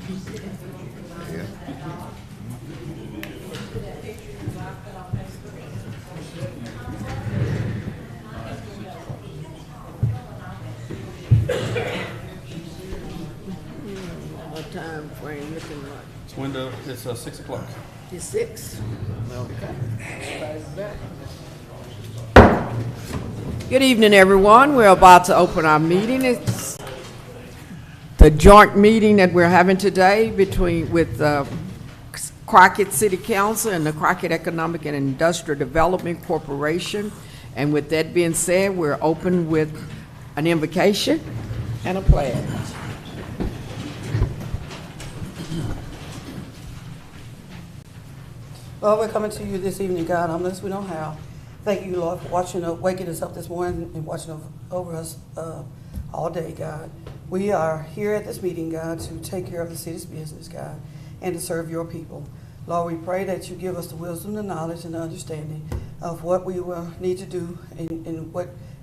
Yeah. What time frame looking like? It's window, it's 6 o'clock. It's 6. Okay. Everybody's back. Good evening, everyone. We're about to open our meeting. It's the joint meeting that we're having today with Crockett City Council and the Crockett Economic and Industrial Development Corporation. And with that being said, we're open with an invocation and a pledge. Lord, we're coming to you this evening, God, unless we don't have. Thank you, Lord, for waking us up this morning and watching over us all day, God. We are here at this meeting, God, to take care of the city's business, God, and to serve your people. Lord, we pray that you give us the wisdom, the knowledge, and the understanding of what we will need to do and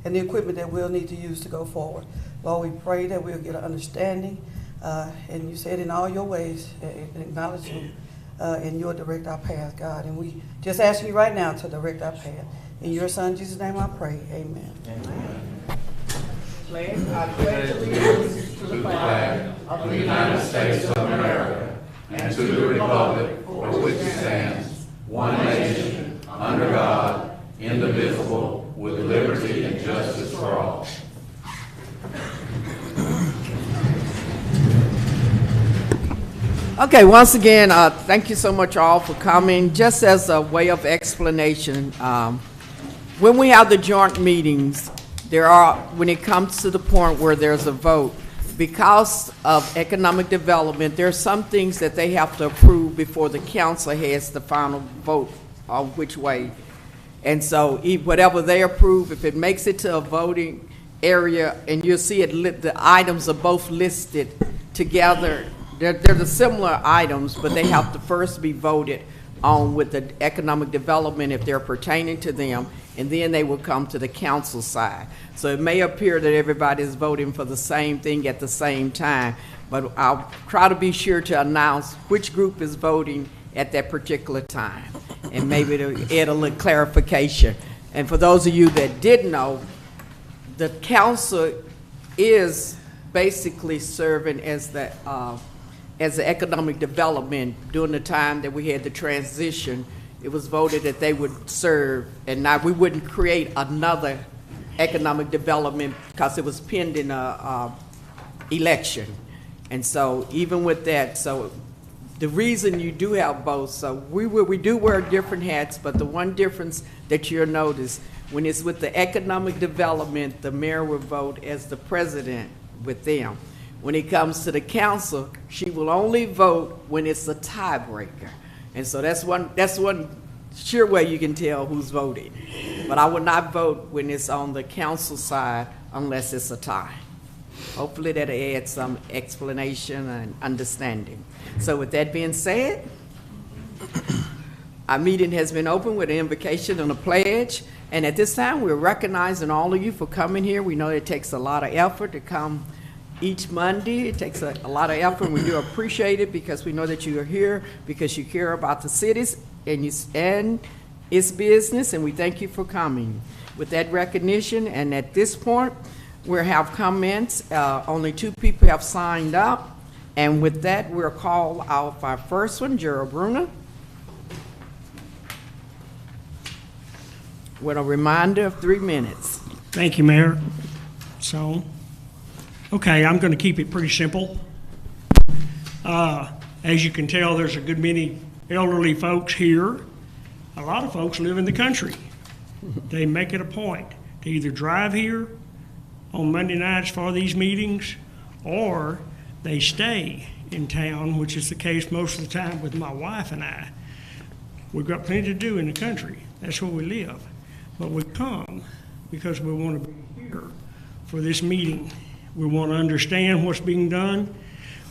the equipment that we'll need to use to go forward. Lord, we pray that we'll get an understanding, and you said in all your ways, and acknowledge you. And you'll direct our path, God. And we just ask you right now to direct our path. In your Son, Jesus' name, I pray. Amen. Amen. I pledge allegiance to the flag of the United States of America and to the republic for which it stands, one nation, under God, indivisible, with liberty and justice for all. Okay, once again, thank you so much all for coming. Just as a way of explanation, when we have the joint meetings, when it comes to the point where there's a vote, because of economic development, there are some things that they have to approve before the council has the final vote on which way. And so whatever they approve, if it makes it to a voting area, and you'll see it, the items are both listed together. They're the similar items, but they have to first be voted on with the economic development if they're pertaining to them, and then they will come to the council side. So it may appear that everybody is voting for the same thing at the same time, but I'll try to be sure to announce which group is voting at that particular time, and maybe to add a little clarification. And for those of you that didn't know, the council is basically serving as the economic development. During the time that we had the transition, it was voted that they would serve, and now we wouldn't create another economic development because it was pending a election. And so even with that, so the reason you do have both, so we do wear different hats, but the one difference that you'll notice, when it's with the economic development, the mayor will vote as the president with them. When it comes to the council, she will only vote when it's a tiebreaker. And so that's one sure way you can tell who's voting. But I will not vote when it's on the council side unless it's a tie. Hopefully that'll add some explanation and understanding. So with that being said, our meeting has been opened with an invocation and a pledge. And at this time, we're recognizing all of you for coming here. We know it takes a lot of effort to come each Monday. It takes a lot of effort, and we do appreciate it because we know that you are here because you care about the cities and its business, and we thank you for coming. With that recognition, and at this point, we'll have comments. Only 2 people have signed up, and with that, we'll call out our first one, Gerald Bruner, with a reminder of 3 minutes. Thank you, Mayor. So, okay, I'm going to keep it pretty simple. As you can tell, there's a good many elderly folks here. A lot of folks live in the country. They make it a point to either drive here on Monday nights for these meetings, or they stay in town, which is the case most of the time with my wife and I. We've got plenty to do in the country. That's where we live. But we come because we want to be here for this meeting. We want to understand what's being done,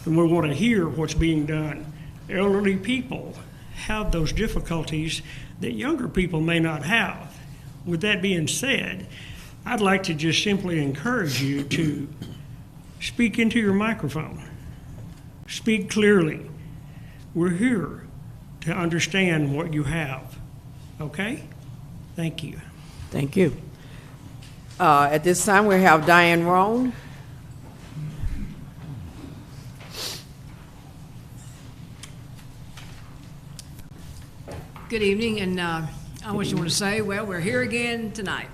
and we want to hear what's being done. Elderly people have those difficulties that younger people may not have. With that being said, I'd like to just simply encourage you to speak into your microphone. Speak clearly. We're here to understand what you have. Okay? Thank you. Thank you. At this time, we have Diane Roan. Good evening, and I just want to say, well, we're here again tonight,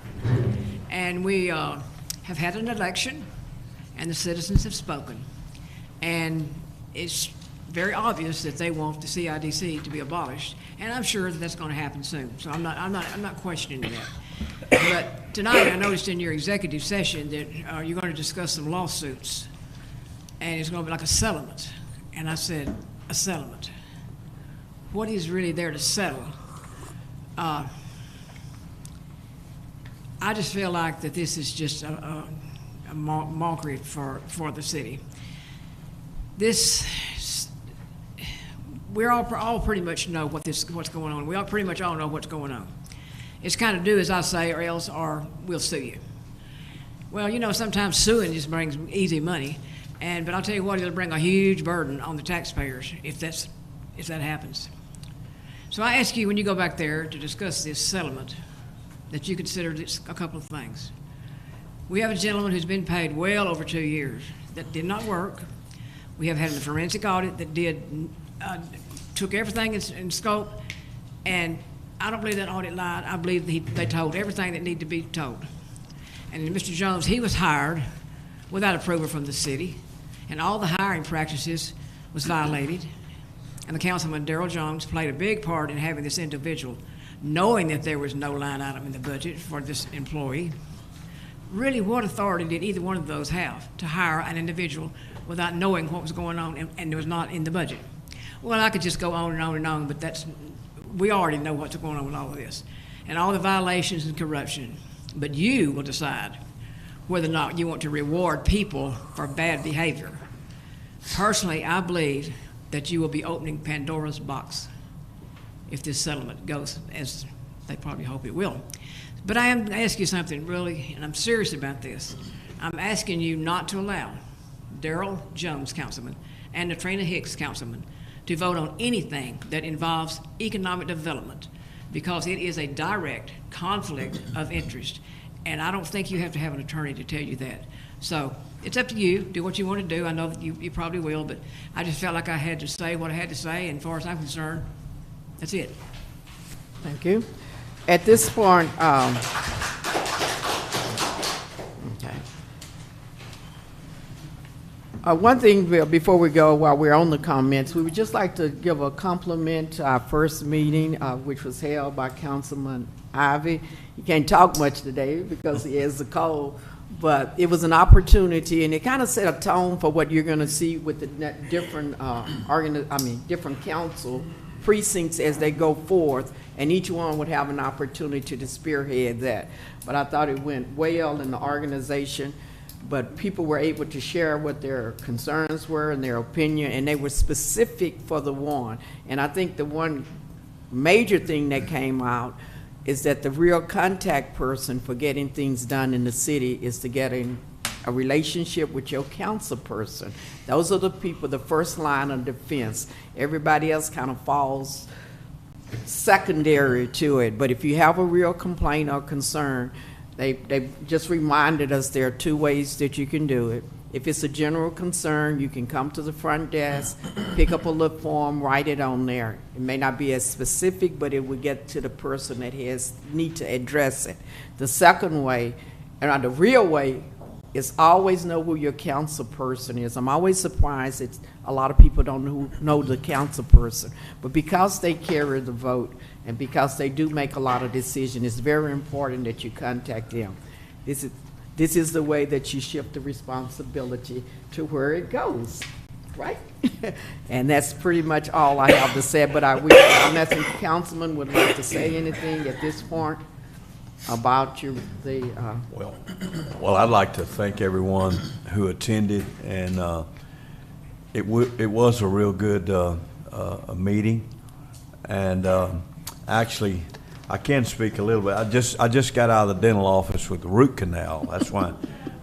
and we have had an election, and the citizens have spoken, and it's very obvious that they want the CIDC to be abolished, and I'm sure that that's going to happen soon. So I'm not questioning that. But tonight, I noticed in your executive session that you're going to discuss some lawsuits, and it's going to be like a settlement. And I said, a settlement. What is really there to settle? I just feel like that this is just a mockery for the city. We all pretty much know what's going on. We all pretty much all know what's going on. It's kind of do as I say, or we'll sue you. Well, you know, sometimes suing just brings easy money, but I'll tell you what, it'll bring a huge burden on the taxpayers if that happens. So I ask you, when you go back there to discuss this settlement, that you consider this a couple of things. We have a gentleman who's been paid well over 2 years that did not work. We have had a forensic audit that took everything in scope, and I don't believe that audit lied. I believe they told everything that needed to be told. And Mr. Jones, he was hired without approval from the city, and all the hiring practices was violated. And the councilman, Darrell Jones, played a big part in having this individual, knowing that there was no line item in the budget for this employee. Really, what authority did either one of those have to hire an individual without knowing what was going on and it was not in the budget? Well, I could just go on and on and on, but we already know what's going on with all of this and all the violations and corruption. But you will decide whether or not you want to reward people for bad behavior. Personally, I believe that you will be opening Pandora's box if this settlement goes as they probably hope it will. But I am asking you something really, and I'm serious about this. I'm asking you not to allow Darrell Jones, councilman, and Katrina Hicks, councilman, to vote on anything that involves economic development, because it is a direct conflict of interest. And I don't think you have to have an attorney to tell you that. So it's up to you. Do what you want to do. I know that you probably will, but I just felt like I had to say what I had to say, and as far as I'm concerned, that's it. Thank you. At this point, okay. One thing before we go, while we're on the comments, we would just like to give a compliment to our first meeting, which was held by Councilman Ivy. He can't talk much today because he has a cold, but it was an opportunity, and it kind of set a tone for what you're going to see with the different different council precincts as they go forth, and each one would have an opportunity to spearhead that. But I thought it went well in the organization, but people were able to share what their concerns were and their opinion, and they were specific for the one. And I think the one major thing that came out is that the real contact person for getting things done in the city is to get a relationship with your council person. Those are the people, the first line of defense. Everybody else kind of falls secondary to it. But if you have a real complaint or concern, they just reminded us there are two ways that you can do it. If it's a general concern, you can come to the front desk, pick up a little form, write it on there. It may not be as specific, but it will get to the person that need to address it. The second way, and the real way, is always know who your council person is. I'm always surprised that a lot of people don't know the council person. But because they carry the vote and because they do make a lot of decisions, it's very important that you contact them. This is the way that you shift the responsibility to where it goes, right? And that's pretty much all I have to say. But unless the councilman would like to say anything at this point about Well, I'd like to thank everyone who attended, and it was a real good meeting. And actually, I can speak a little bit. I just got out of the dental office with the root canal. That's why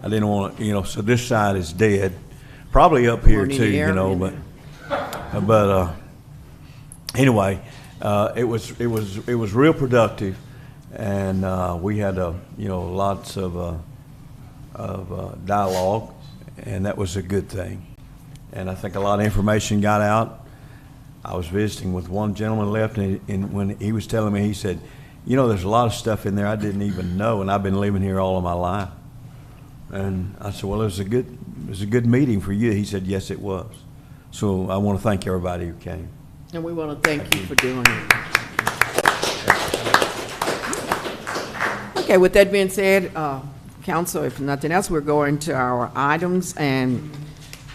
I didn't want to, so this side is dead. Probably up here too, but But anyway, it was real productive, and we had lots of dialogue, and that was a good thing. And I think a lot of information got out. I was visiting with one gentleman left, and when he was telling me, he said, there's a lot of stuff in there I didn't even know, and I've been living here all of my life. And I said, well, it was a good meeting for you. He said, yes, it was. So I want to thank everybody who came. And we want to thank you for doing it. Okay, with that being said, Council, if nothing else, we're going to our items, and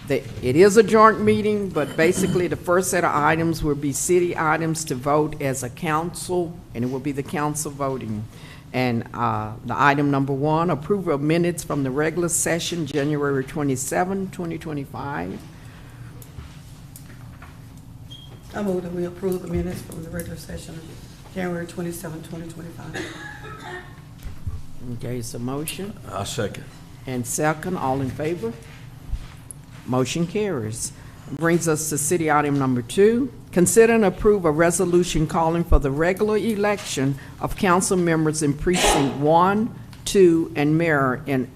it is a joint meeting, but basically the first set of items will be city items to vote as a council, and it will be the council voting. And the item number 1, approval of minutes from the regular session, January 27, 2025. I move that we approve the minutes from the regular session of January 27, 2025. Okay, it's a motion. I second. And second, all in favor? Motion carries. Brings us to city item number 2. Consider and approve a resolution calling for the regular election of council members in precinct 1, 2, and mayor in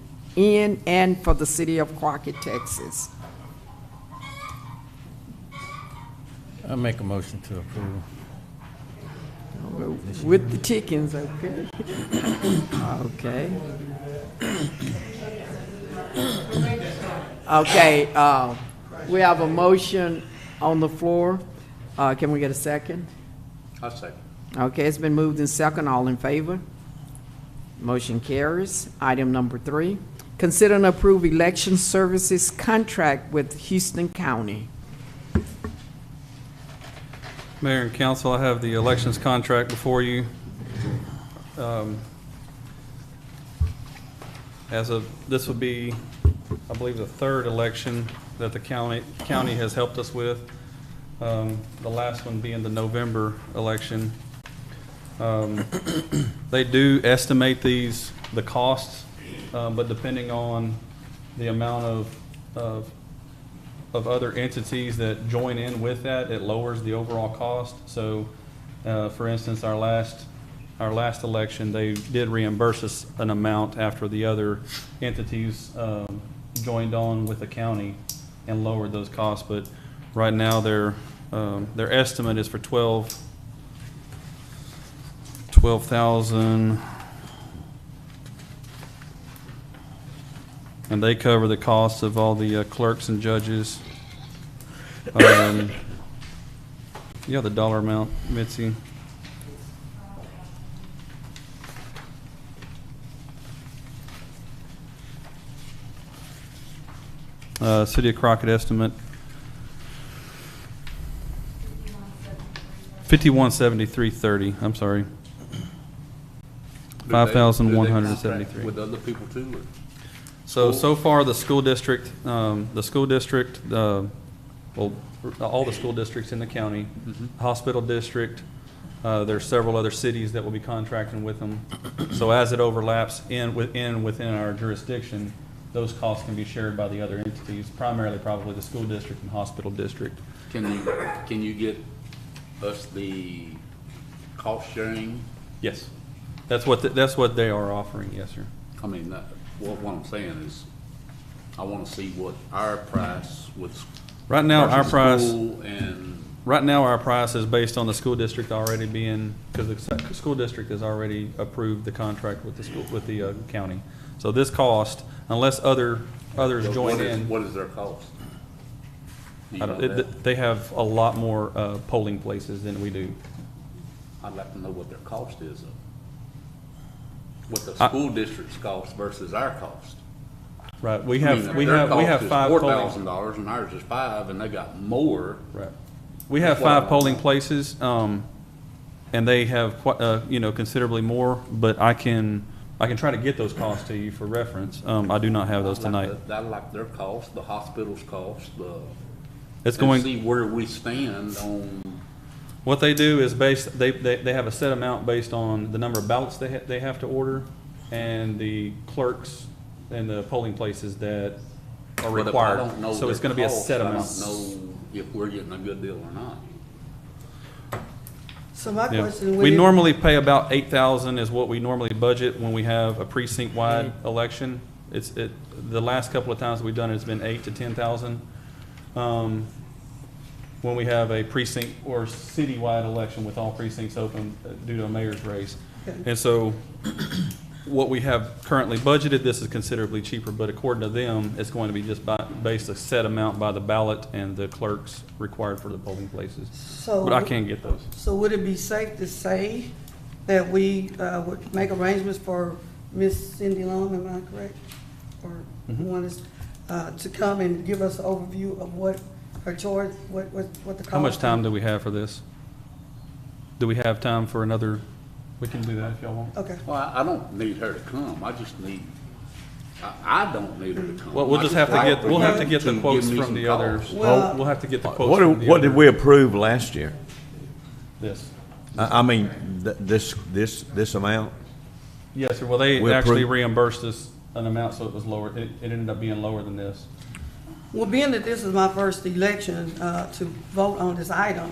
and for the city of Crockett, Texas. I make a motion to approve. With the chickens, okay? Okay. Okay, we have a motion on the floor. Can we get a second? I second. Okay, it's been moved in second. All in favor? Motion carries. Item number 3, consider and approve election services contract with Houston County. Mayor and council, I have the elections contract before you. This would be, I believe, the 3rd election that the county has helped us with. The last one being the November election. They do estimate the costs, but depending on the amount of other entities that join in with that, it lowers the overall cost. So, for instance, our last election, they did reimburse us an amount after the other entities joined on with the county and lowered those costs. But right now, their estimate is for $12,000, and they cover the costs of all the clerks and judges. Yeah, the dollar amount, Mitzi. City of Crockett estimate $5173.30. I'm sorry, $5,173. With other people too? Or? So far, the school district, well, all the school districts in the county, hospital district, there's several other cities that will be contracting with them. So as it overlaps within our jurisdiction, those costs can be shared by the other entities, primarily probably the school district and hospital district. Can you get us the cost sharing? Yes, that's what they are offering. Yes, sir. I mean, what I'm saying is, I want to see what our price with. Right now, our price. And Right now, our price is based on the school district already being, because the school district has already approved the contract with the county. So this cost, unless others join in. What is their cost? Do you know that? They have a lot more polling places than we do. I'd like to know what their cost is. What the school district's cost versus our cost. Right. We I have mean, their cost is five polling. $4,000 and ours is $5,000, and they got more. Right. We have That's what I 5 want polling to know. places, and they have considerably more. But I can try to get those costs to you for reference. I do not have those tonight. I'd like their cost, the hospital's cost, It's and going. see where we stand on. What they do is they have a set amount based on the number of ballots they have to order, and the clerks and the polling places that are But if I required. don't know So it's their gonna be a costs, set I amount. don't know if we're getting a good deal or not. So my Yeah. question. We normally pay about 8,000 is what we normally budget when we have a precinct-wide election. The last couple of times we've done it, it's been 8 to 10,000. When we have a precinct or citywide election with all precincts open due to a mayor's race. Okay. And so what we have currently budgeted, this is considerably cheaper, but according to them, it's going to be just based a set amount by the ballot and the clerks required for the polling places. So. But I can't get those. So would it be safe to say that we would make arrangements for Miss Cindy Long, am I correct? Or one is, to come and give us an overview of what her choice, what the cost? How much time do we have for this? Do we have time for another, we can do that if y'all want. Okay. Well, I don't need her to come, I just need, I don't need her to come. Well, we'll just have to get, we'll have to get the Give quotes me from some the others. costs. Well- We'll have to get the quotes from the What did we other- approve last year? This. I mean, this amount? Yes, sir. Well, they We actually approve- reimbursed us an amount, so it was lower. It ended up being lower than this. Well, being that this is my first election to vote on this item,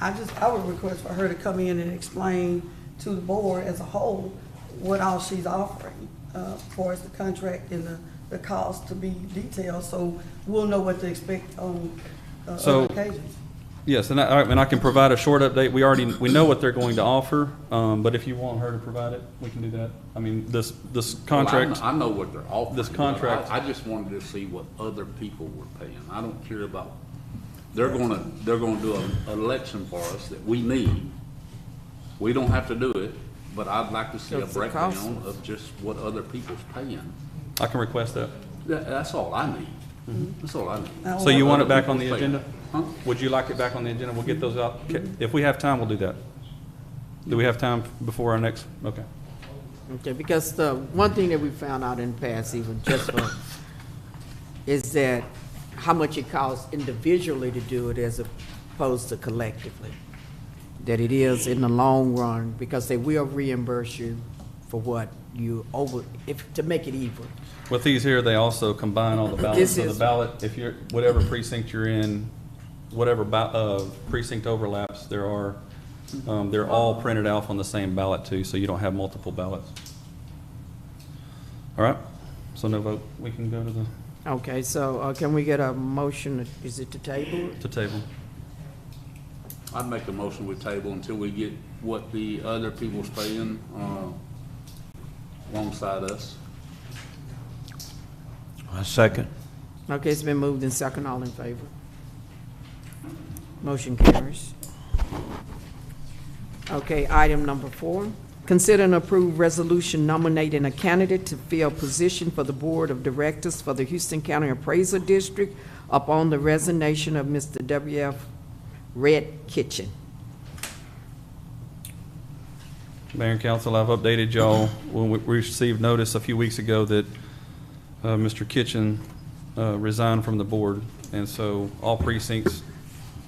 I would request for her to come in and explain to the board as a whole what all she's offering for us, the contract and the cost to be detailed, so we'll know what to expect on So- other occasions. Yes, and I can provide a short update. We know what they're going to offer, but if you want her to provide it, we can do that. I mean, this contract. Well, I know what they're offering. This but contract- I just wanted to see what other people were paying. I don't care about, they're gonna do an election for us that we need. We don't have to do it, but I'd like to see a What's the cost? breakdown of just what other people's paying. I can request that. That's all I need. That's all I need. I So you want it Other back on the people's paying. agenda? Huh? Would you like it back on the agenda? We'll get those out. If we have time, we'll do that. Do we have time before our next? Okay. Okay, because the one thing that we found out in the past, even just for, is that how much it costs individually to do it as opposed to collectively. That it is in the long run, because they will reimburse you for what you to make it even. With these here, they also combine all the ballots. This So the is- ballot, if you're, whatever precinct you're in, whatever precinct overlaps there are, they're all printed out on the same ballot too, so you don't have multiple ballots. All right, so no vote. We can go to the Okay, so can we get a motion, is it to table? table. I'd make a motion with table until we get what the other people's paying, alongside us. A second. Okay, it's been moved and second, all in favor? Motion carries. Okay, item number 4, consider and approve resolution nominating a candidate to fill position for the Board of Directors for the Houston County Appraisal District upon the resignation of Mr. W.F. Red Kitchen. Mayor and council, I've updated y'all when we received notice a few weeks ago that Mr. Kitchen resigned from the board. And so all precincts,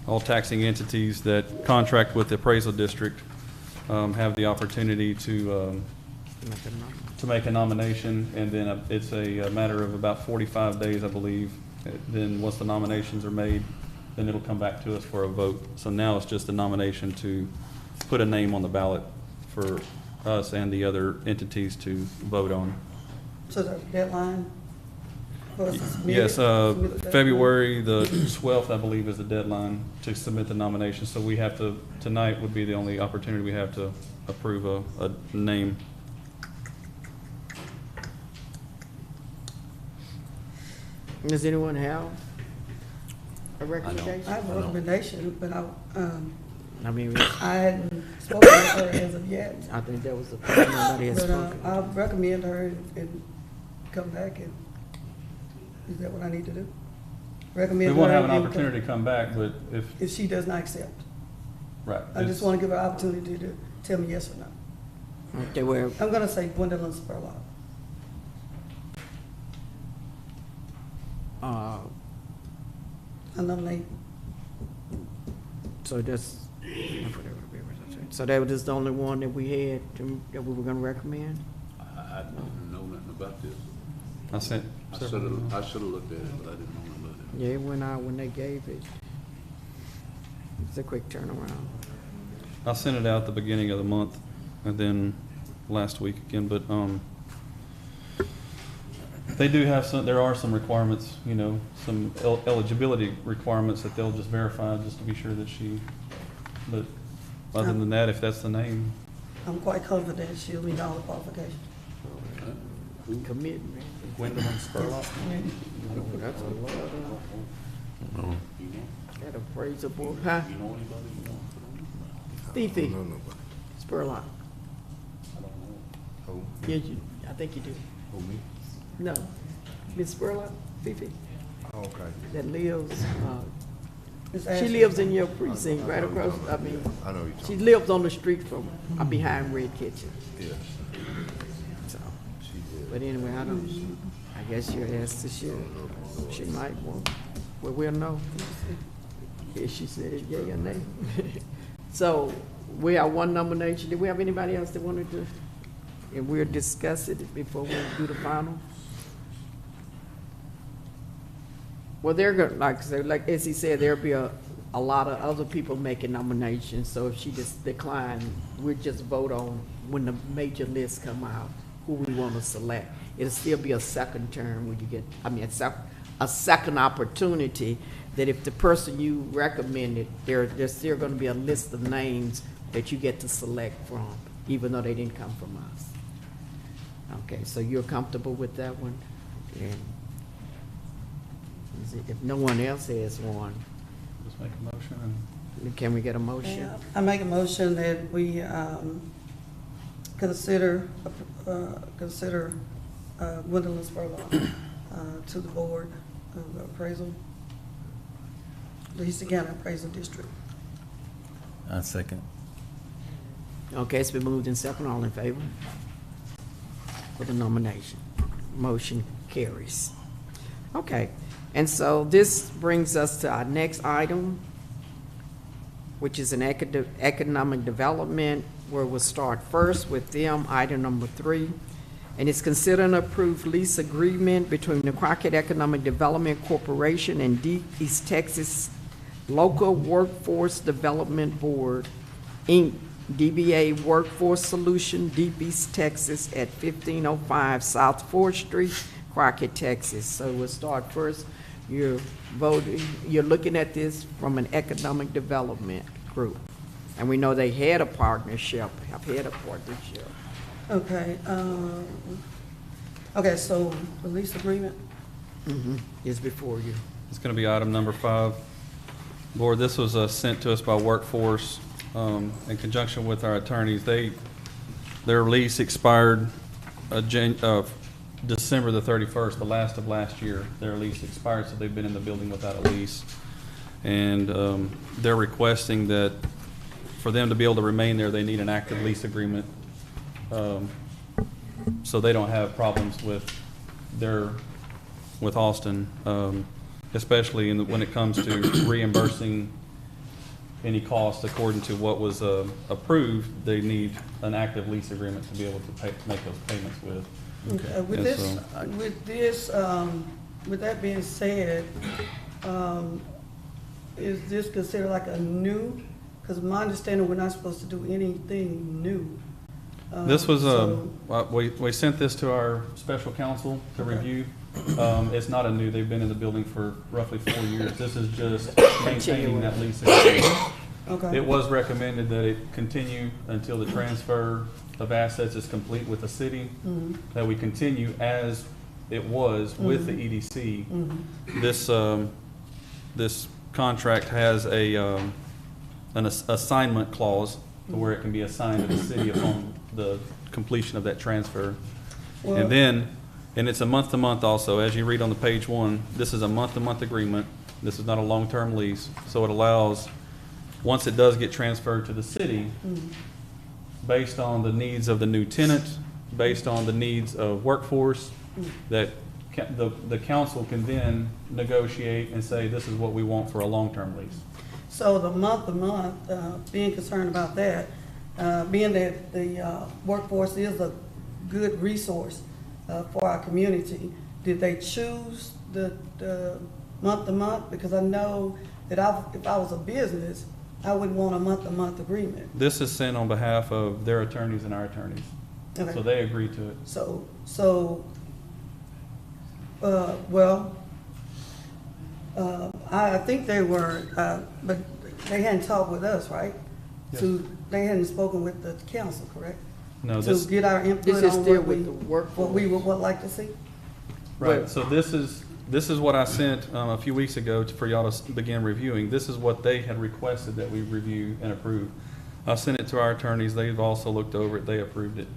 all taxing entities that contract with the appraisal district have the opportunity to make a nomination. And then it's a matter of about 45 days, I believe. Then once the nominations are made, then it'll come back to us for a vote. So now it's just a nomination to put a name on the ballot for us and the other entities to vote on. So the deadline for us to submit it? Yes, Submit the deadline? February the 12th, I believe, is the deadline to submit the nomination. So we have to, tonight would be the only opportunity we have to approve a name. Does anyone have a I recommendation? have a recommendation, but I mean, I hadn't spoken with her as of yet. I think that was nobody has But spoken. I'll recommend her and come back and, is that what I need to do? Recommend We her. won't have an and then opportunity to come back, but If she does not accept. right. I just want to give her an opportunity to tell me yes or no. Okay, well, I'm gonna say Gwendolyn Spurlock. I nominate. so that's, so that was just the only one that we had that we were gonna recommend? I don't know nothing about this. I should've looked at it, but I didn't want to look at it. Yeah, it went out when they gave it. It's a quick turnaround. I sent it out the beginning of the month and then last week again, but, they do have there are some requirements, you know, some eligibility requirements that they'll just verify just to be sure that but other than that, if that's the name. I'm quite confident she'll meet all the qualifications. Commitment. Gwendolyn Spurlock. Oh, that's a lot of. That appraisal board, huh? Fifi. Spurlock. Yeah, I think you do. No, Miss Spurlock, Fifi. Okay. That lives, Ms. she Ashley. lives in your precinct, right across, I mean, I know you she talking. lives on the street from, behind Red Kitchen, Yes, so. she did. But anyway, I guess you're asked to share. She might want, well, we'll know. If she said yea or nay. So, we have one nomination. Do we have anybody else that wanted to? And we'll discuss it before we do the final. Well, they're going, like as he said, there'll be a lot of other people making nominations. So if she just declined, we'll just vote on when the major lists come out, who we want to select. It'll still be a second term when you get, a second opportunity that if the person you recommended, there's still going to be a list of names that you get to select from, even though they didn't come from us. Okay, so you're comfortable with that one? And if no one else has one, Just make a motion and. can we get a motion? Yeah, I make a motion that we consider Gwendolyn Spurlock to the board of appraisal, East County Appraisal District. I second. Okay, it's been moved and second. All in favor for the nomination? Motion carries. Okay, and so this brings us to our next item, which is an economic development, where we'll start first with them, item number 3. And it's consider an approved lease agreement between the Crockett Economic Development Corporation and Deep East Texas Local Workforce Development Board, Inc., DBA Workforce Solution, Deep East Texas, at 1505 South 4th Street, Crockett, Texas. So we'll start first. You're looking at this from an economic development group. And we know they had a partnership, have had a partnership. Okay, okay, so the lease agreement, Is before you. It's going to be item number 5. Board, this was sent to us by Workforce in conjunction with our attorneys. Their lease expired December the 31st, the last of last year. Their lease expired, so they've been in the building without a lease. And they're requesting that for them to be able to remain there, they need an active lease agreement, so they don't have problems with Austin, especially when it comes to reimbursing any cost according to what was approved. They need an active lease agreement to be able to make those payments with. okay, with that being said, is this considered like a new? Because my understanding, we're not supposed to do anything new. This was So- we sent this to our special counsel to review. It's not a new, they've been in the building for roughly 4 years. This is just maintaining that lease agreement. Okay. It was recommended that it continue until the transfer of assets is complete with the city, that we continue as it was with the EDC. This contract has an assignment clause to where it can be assigned to the city upon the completion of that transfer. Well- And it's a month-to-month also. As you read on the page 1, this is a month-to-month agreement. This is not a long-term lease, so it allows, once it does get transferred to the city, based on the needs of the new tenant, based on the needs of workforce, that the council can then negotiate and say, this is what we want for a long-term lease. So the month-to-month, being concerned about that, being that the workforce is a good resource for our community, did they choose the month-to-month? Because I know that if I was a business, I wouldn't want a month-to-month agreement. This is sent on behalf of their attorneys and our attorneys. Okay. So they agree to it. I think they were, but they hadn't talked with us, right? Yes. They hadn't spoken with the council, correct? No, To this, get our input This is on still what we, with the workforce. what we would like to see? right, so this is what I sent a few weeks ago for y'all to begin reviewing. This is what they had requested that we review and approve. I sent it to our attorneys, they've also looked over it, they approved it.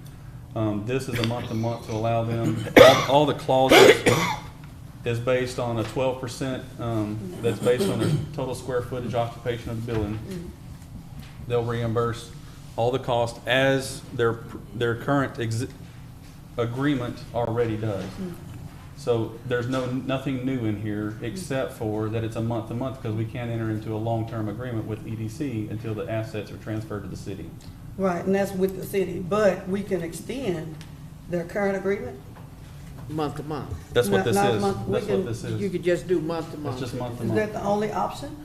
This is a month-to-month to allow them, all the clauses is based on a 12%, that's based on their total square footage occupation of the building. They'll reimburse all the cost as their current agreement already does. So there's nothing new in here except for that it's a month-to-month because we can't enter into a long-term agreement with EDC until the assets are transferred to the city. Right, and that's with the city, but we can extend their current agreement? Month to month. That's what this Not is. month- we That's what can- this You is. could just do month to It's month. just Is that month-to-month. the only option?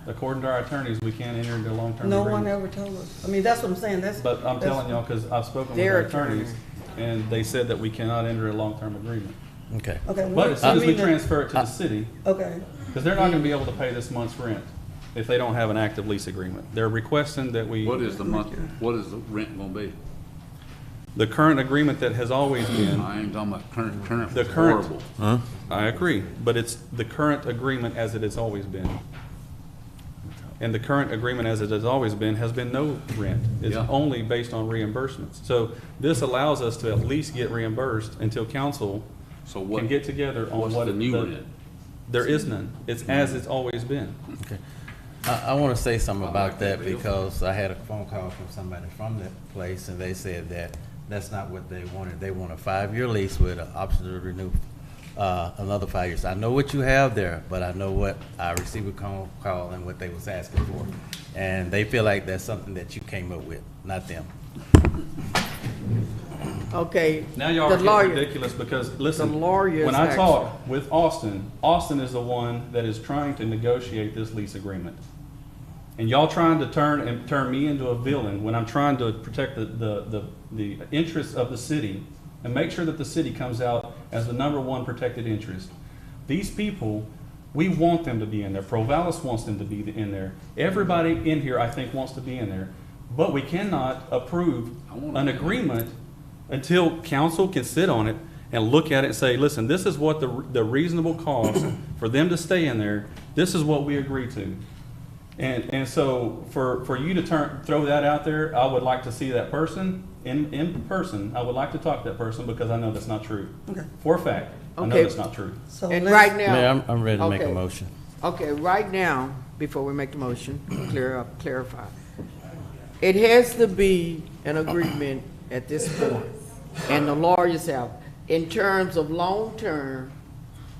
According to our attorneys, we can't enter into a long-term No agreement. one ever told us. I mean, that's what I'm saying, But I'm telling y'all, because I've spoken with Their our attorneys, and they said that we cannot enter a long-term agreement. Okay. Okay, But what, as soon as we I mean, transfer it to the city, okay, because they're not going to be able to pay this month's rent if they don't have an active lease agreement. They're requesting that we. What is the rent gonna be? The current agreement that has always been, I ain't talking about current, The it's current- horrible. I agree, but it's the current agreement as it has always been. And the current agreement as it has always been has been no rent. It's Yeah. only based on reimbursements. So this allows us to at least get reimbursed until council So what, can get together on what's what the new rent? There is none. It's as it's always been. Okay. I want to say something about that because I had a phone call from somebody from that place and they said that that's not what they wanted. They want a 5-year lease with an option to renew another 5 years. I know what you have there, but I know what I received a call and what they was asking for. And they feel like that's something that you came up with, not them. Okay. Now y'all the are lawyer- getting ridiculous because, listen, The lawyers when I actually- talk with Austin, Austin is the one that is trying to negotiate this lease agreement. And y'all trying to turn me into a villain when I'm trying to protect the interests of the city and make sure that the city comes out as the #1 protected interest. These people, we want them to be in there. Provalis wants them to be in there. Everybody in here, I think, wants to be in there. But we cannot approve an agreement until council can sit on it and look at it and say, listen, this is what the reasonable cost for them to stay in there, this is what we agree to. And so for you to throw that out there, I would like to see that person in person. I would like to talk to that person because I know that's not true. Okay. For a fact, I know Okay. that's not true. so And let's- right now. Mayor, I'm ready to make a Okay. motion. Okay, right now, before we make the motion, clarify. It has to be an agreement at this point, and the lawyers have. In terms of long-term,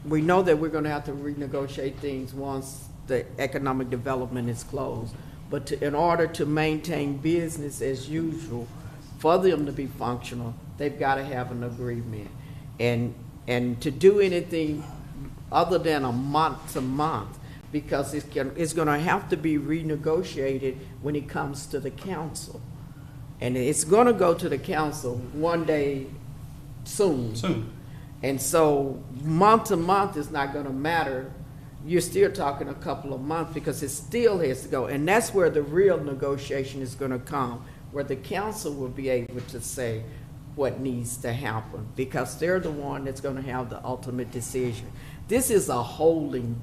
we know that we're gonna have to renegotiate things once the economic development is closed. But in order to maintain business as usual, for them to be functional, they've gotta have an agreement. And to do anything other than a month to month, because it's gonna have to be renegotiated when it comes to the council. And it's gonna go to the council one day soon. Soon. And so month to month is not gonna matter. You're still talking a couple of months because it still has to go. And that's where the real negotiation is gonna come, where the council will be able to say what needs to happen, because they're the one that's gonna have the ultimate decision. This is a holding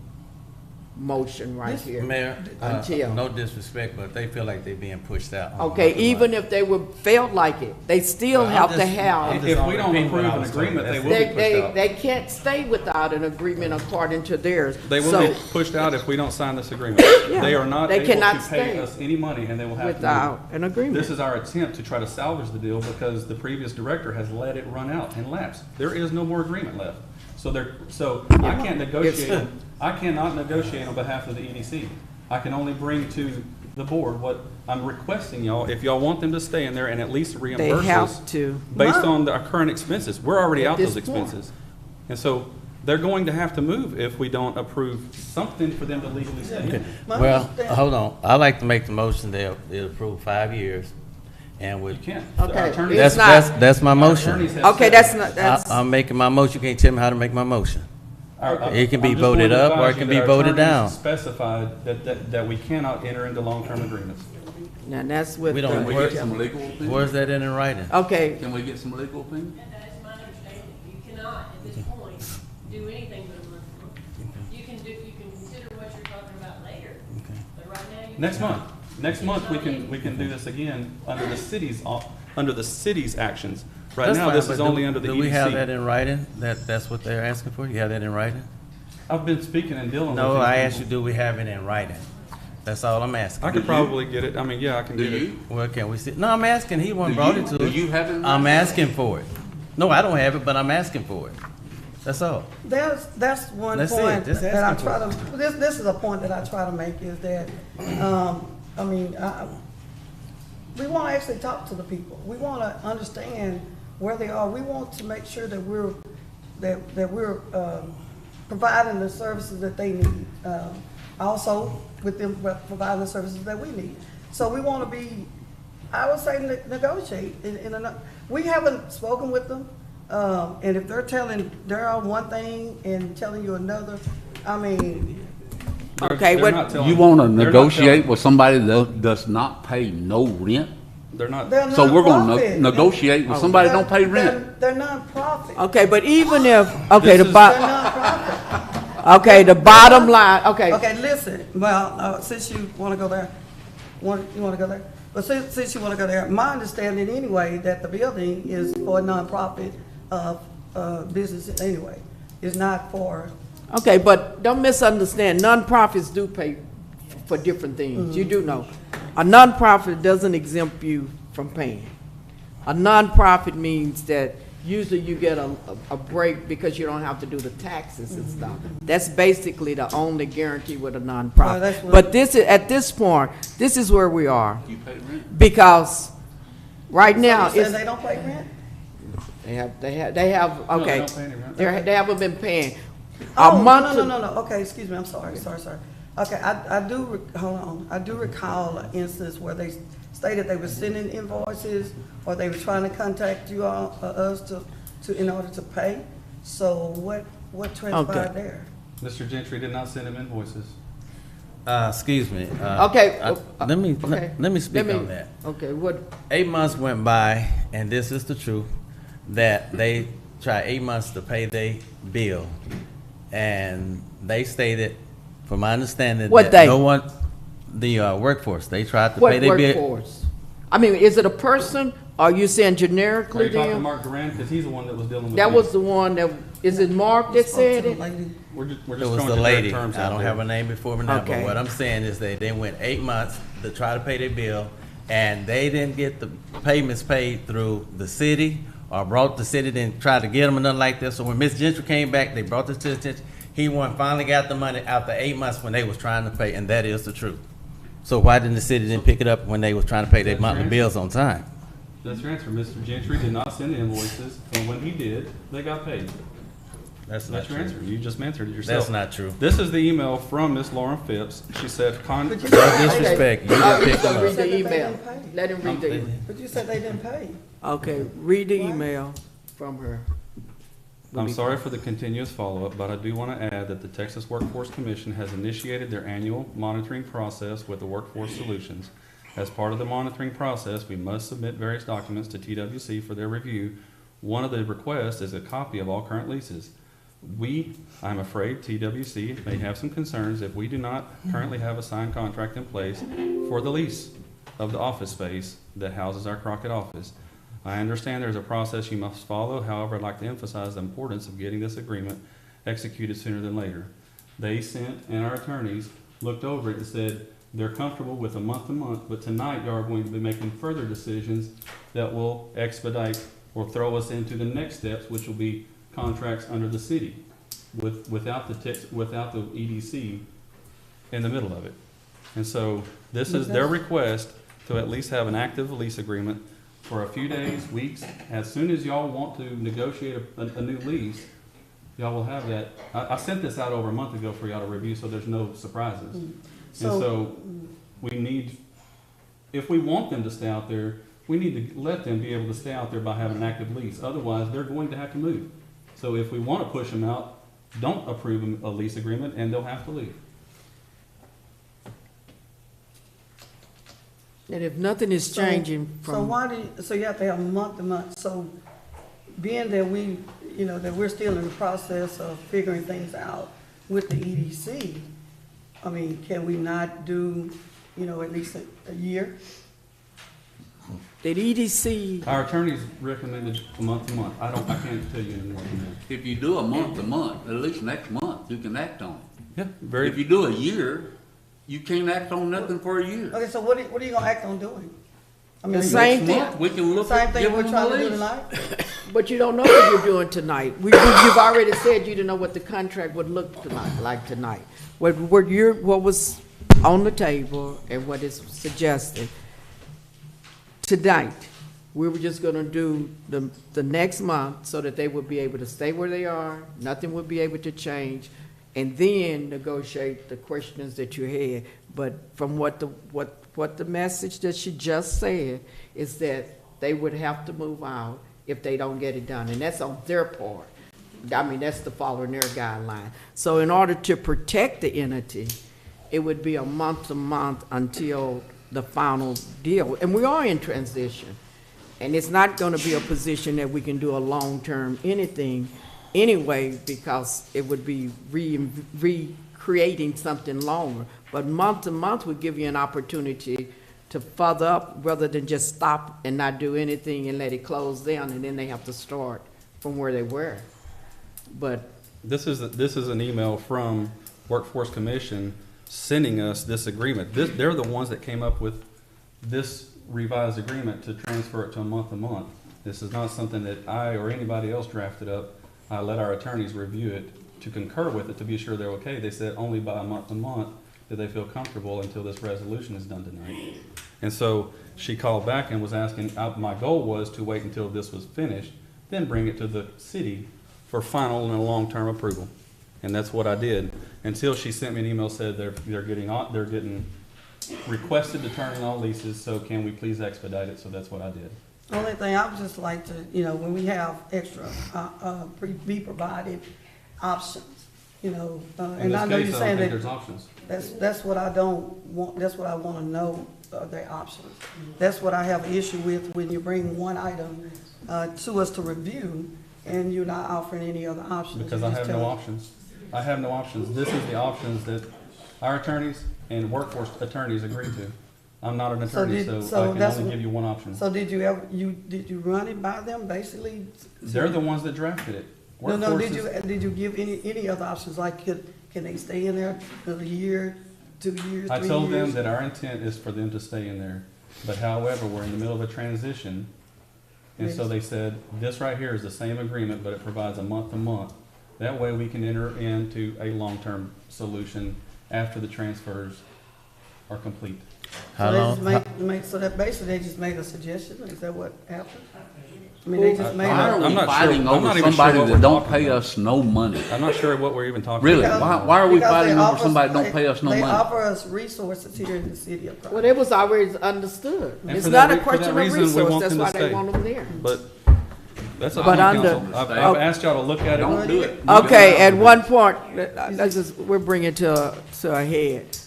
motion right here. Mayor, Until. no disrespect, but they feel like they're being pushed out. on Okay, month to even month. if they felt like it, they still Well, I'm have to just- have. I'm just If on we don't repeat what approve I an was told. agreement, they That's will it. be pushed out. They can't stay without an agreement according to theirs. They will So, be pushed out if we don't sign this agreement. Yeah, They are not they able to cannot pay stay us any money and they will have to leave. without an agreement. This is our attempt to try to salvage the deal because the previous director has let it run out and lapse. There is no more agreement left. So I can't negotiate, I cannot negotiate on behalf of the EDC. I can only bring to the board what I'm requesting y'all, if y'all want them to stay in there and at least They reimburse us have to. based on our current expenses. We're already At out this those point. expenses. And so they're going to have to move if we don't approve something for them to legally stay in. Well, hold on. I like to make the motion they'll approve 5 years, and You with. can't. Okay. Our attorney- It's That's my our motion. attorneys have Okay, said- that's not, that's, I'm making my motion. You can't tell me how to make my motion. It can be I'm just voted going to up or it advise can you be that our voted attorneys down. Specified that we cannot enter into long-term agreements. now that's with We the. don't Can we get some legal opinion? Where's that in writing? Okay, Can we get some legal opinion? And that is my understanding. You cannot, at this point, do anything but a month. You can consider what you're talking about later, but right now you. Next month, we can do this again under the city's actions. Right That's now, fine, this but is only under the Do we have that EDC. in writing? That's what they're asking for? You have that in writing? I've been speaking and dealing with No, these I asked you, people. do we have it in writing? That's all I'm asking. I could probably get it. I mean, yeah, I can Do get it. you? Well, can we see? No, I'm asking. He wasn't Do brought you- it to do us. you have it in I'm writing? asking for it. No, I don't have it, but I'm asking for it. That's all. That's one That's it. point Just that I asking try for to, this is a point that I try to make is that, we want to actually talk to the people. We want to understand where they are. We want to make sure that we're providing the services that they need. Also with them providing the services that we need. So we want to be, I would say negotiate we haven't spoken with them. And if they're on one thing and telling you another, I mean, Okay, They're what- not telling- You want to they're not negotiate telling- with somebody that does not pay no rent? They're not. they're So we're going nonprofit. to negotiate with somebody that don't pay rent? They're nonprofit. okay, but even if, okay, This the is- They're bo, nonprofit. okay, the bottom line, okay. Okay, listen, well, since you want to go there, you want to go there? But since you want to go there, my understanding anyway, that the building is for a nonprofit, business anyway. It's not for, Okay, but don't misunderstand, nonprofits do pay for different things, you do know. A nonprofit doesn't exempt you from paying. A nonprofit means that usually you get a break because you don't have to do the taxes and stuff. That's basically the only guarantee with a Well, nonprofit. that's what- But this is, at this point, this is where we are, You pay rent? because right now, so you it's, said they don't pay rent? they have, No, okay. they don't pay any rent. They haven't been paying. Oh, A month. no, okay, excuse me, I'm sorry. Okay, hold on, I do recall an instance where they stated they were sending invoices, or they were trying to contact you all, us in order to pay. So what transpired Okay. there? Mr. Gentry did not send him invoices. Excuse me. Okay, Let me, okay. let me speak Let me- on that. Okay, what, 8 months went by, and this is the truth, that they tried 8 months to pay their bill. And they stated, from my understanding, What that they? no one, the workforce, they tried to pay what their bill. workforce? I mean, is it a person, or are you saying Are generically you talking to then? Mark Duran? Because he's the one that was dealing with That me. was the one that, is it Mark that Spoke to said the it? lady. We're just It was throwing the generic lady. terms I out don't there. have her name before me now, but Okay. what I'm saying is they went 8 months to try to pay their bill, and they didn't get the payments paid through the city, or brought the city, didn't try to get them or nothing like that. So when Ms. Gentry came back, they brought this to his attention. He finally got the money after 8 months when they was trying to pay, and that is the truth. So why didn't the city didn't pick it up when they was trying to pay their monthly bills on time? That's your answer. Mr. Gentry did not send the invoices, and when he did, they got paid. That's not That's your true. answer. You just answered it yourself. That's not true. This is the email from Miss Lauren Phipps. She said, No disrespect. You Oh, didn't pick them read up. the Said that they email. didn't pay. Let him read the, But you said they didn't pay. okay, read the email from her. I'm sorry for the continuous follow-up, but I do want to add that the Texas Workforce Commission has initiated their annual monitoring process with the Workforce Solutions. As part of the monitoring process, we must submit various documents to TWC for their review. One of the requests is a copy of all current leases. I'm afraid TWC may have some concerns if we do not currently have a signed contract in place for the lease of the office space that houses our Crockett office. I understand there's a process you must follow. However, I'd like to emphasize the importance of getting this agreement executed sooner than later. They sent, and our attorneys looked over it and said they're comfortable with a month-to-month, but tonight you are going to be making further decisions that will expedite or throw us into the next steps, which will be contracts under the city without the EDC in the middle of it. And so this is their request to at least have an active lease agreement for a few days, weeks. As soon as y'all want to negotiate a new lease, y'all will have that. I sent this out over a month ago for y'all to review, so there's no surprises. And so we need, if we want them to stay out there, we need to let them be able to stay out there by having an active lease. Otherwise, they're going to have to move. So if we want to push them out, don't approve a lease agreement and they'll have to leave. And if nothing is changing So from, why do you, so you have to have month to month, so being that we, you know, that we're still in the process of figuring things out with the EDC, I mean, can we not do, you know, at least a year? the EDC, Our attorneys recommended month to month. I can't tell you any more than that. If you do a month to month, at least next month, you can act on it. Yeah, very. If you do a year, you can't act on nothing for a year. Okay, so what are you gonna act on doing? I mean, The same Next thing. month, we can look Same at thing giving we're them trying a to do lease. tonight? but you don't know what you're doing tonight. You've already said you didn't know what the contract would look like tonight. What was on the table and what is suggested tonight, we were just gonna do the next month so that they would be able to stay where they are, nothing would be able to change, and then negotiate the questions that you had. But from what the message that she just said is that they would have to move out if they don't get it done, and that's on their part. I mean, that's the following their guideline. So in order to protect the entity, it would be a month to month until the final deal. And we are in transition. And it's not gonna be a position that we can do a long-term anything anyway, because it would be recreating something longer. But month to month would give you an opportunity to further up rather than just stop and not do anything and let it close down, and then they have to start from where they were. But This is an email from Workforce Commission sending us this agreement. They're the ones that came up with this revised agreement to transfer it to a month to month. This is not something that I or anybody else drafted up. I let our attorneys review it to concur with it to be sure they're okay. They said only by a month to month that they feel comfortable until this resolution is done tonight. And so she called back and was asking, my goal was to wait until this was finished, then bring it to the city for final and a long-term approval. And that's what I did, until she sent me an email, said they're getting requested to turn in all leases, so can we please expedite it? So that's what I did. Only thing I would just like to, you know, when we have extra, be provided options, you know, In and I this know case, you're I don't saying think that there's options. that's what I don't want, that's what I wanna know, their options. That's what I have an issue with when you bring one item, to us to review, and you're not offering any other options. Because You're I just have no telling- options. I have no options. This is the options that our attorneys and workforce attorneys agreed to. I'm not an attorney, so I can that's only what- give you one option. So did you run it by them, basically? They're the ones that drafted it. No, Workforce did you give any other options, like can they stay in there a year, 2 years, 3 years? I told them that our intent is for them to stay in there, but however, we're in the middle of a transition. And so they said, this right here is the same agreement, but it provides a month to month. That way we can enter into a long-term solution after the transfers are complete. How So they long? just so that basically they just made a suggestion, is that what happened? I mean, they just made Why are a, we I'm not fighting sure- I'm over not even sure somebody what that we're don't talking pay about. us no money? I'm not sure what we're even talking Really? about. Why are we because they fighting over offer- somebody that don't pay us no They money? offer us resources here in the city of well, Crockett. it was already understood. And It's for not that a re- for that question of reason, we resource, want that's them to why they stay. want them there. But that's up But to you, under- council. I've asked y'all to look at it. Don't do it. Okay, at one point, we're bringing it to a head.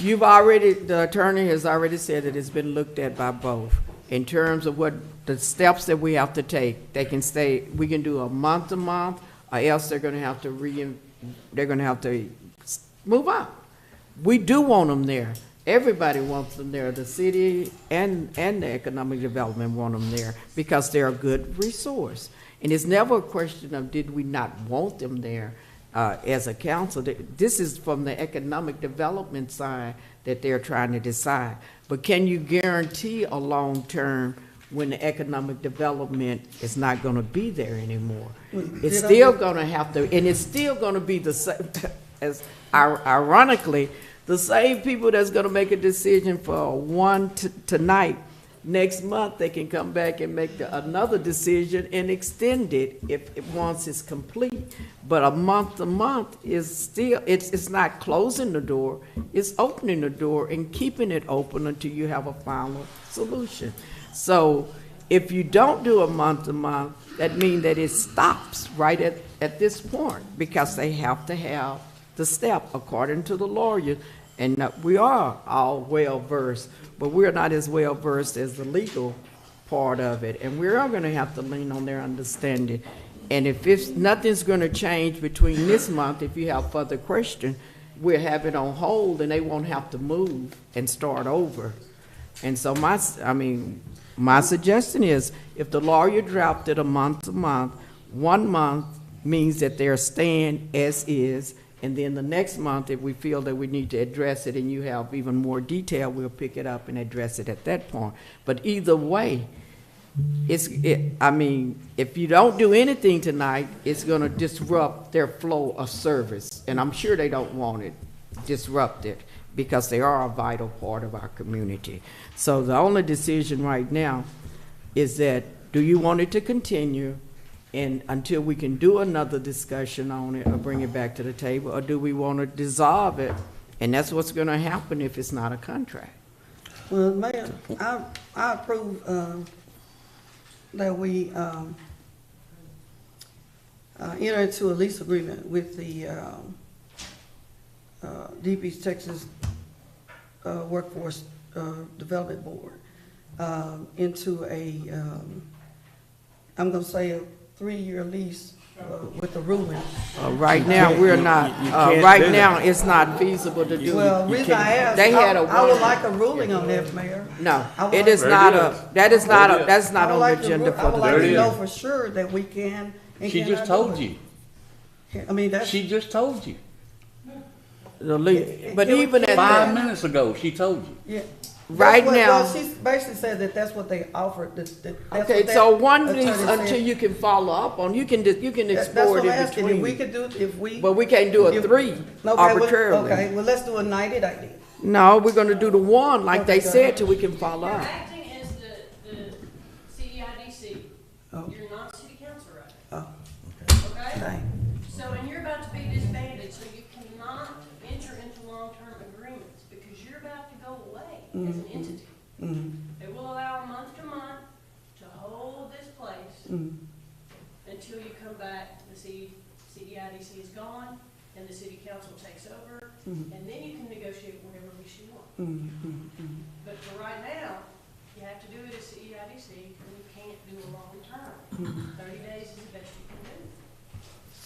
The attorney has already said that it's been looked at by both. In terms of what the steps that we have to take, they can stay, we can do a month to month, or else they're gonna have to move on. We do want them there. Everybody wants them there. The city and the economic development want them there because they're a good resource. And it's never a question of did we not want them there as a council. This is from the economic development side that they're trying to decide. But can you guarantee a long-term when the economic development is not going to be there anymore? It's still going to have to, and it's still going to be the same, as ironically, the same people that's going to make a decision for one tonight next month, they can come back and make another decision and extend it once it's complete. But a month to month is still, it's not closing the door, it's opening the door and keeping it open until you have a final solution. So if you don't do a month to month, that means that it stops right at this point, because they have to have the step according to the lawyer. And we are all well-versed, but we're not as well-versed as the legal part of it. And we are going to have to lean on their understanding. And if nothing's going to change between this month, if you have further question, we'll have it on hold and they won't have to move and start over. And so my suggestion is, if the lawyer drafted a month to month, 1 month means that they're staying as is, and then the next month, if we feel that we need to address it and you have even more detail, we'll pick it up and address it at that point. But either way, if you don't do anything tonight, it's gonna disrupt their flow of service. And I'm sure they don't want it disrupted, because they are a vital part of our community. So the only decision right now is that, do you want it to continue and until we can do another discussion on it or bring it back to the table, or do we want to dissolve it? And that's what's going to happen if it's not a contract. Well, Mayor, I approve that we enter into a lease agreement with the Deep East Texas Workforce Development Board into I'm going to say a 3-year lease with the ruling. Right now, we're not, right now, it's not feasible to do. Well, the reason I asked, They had I would like a ruling on that, Mayor. No, I would it like- is not that's not I would on like the to agenda I for would like the. to know for sure that we can and She cannot just do told it. you. I mean, that's. She just told you. The lease. But even at 5 that, minutes ago, she told you. Yeah. Right That's what- now- well, she basically said that that's what they offered. That's okay, what that so one attorney lease said. until you can follow up on, you can That's explore what it I'm in asking. If we between. could do, if we. But we can't do a if- 3 Okay, well, arbitrarily. Okay, well, let's do a 90-day then. No, we're gonna do the 1, like they Okay, go said, ahead. till we can follow You're up. acting as the CEIDC. Oh. You're not city council right Oh, now, okay? dang. So, and you're about to be disbanded, so you cannot enter into long-term agreements because you're about to go away as an entity. Mhm, It will allow month to month to hold this place mhm, until you come back, the CEIDC is gone, and the city council takes over, mhm, and then you can negotiate whatever lease you want. mhm, mhm, mhm. But for right now, you have to do it as CEIDC, and you can't do a long term. 30 days is the best you can do.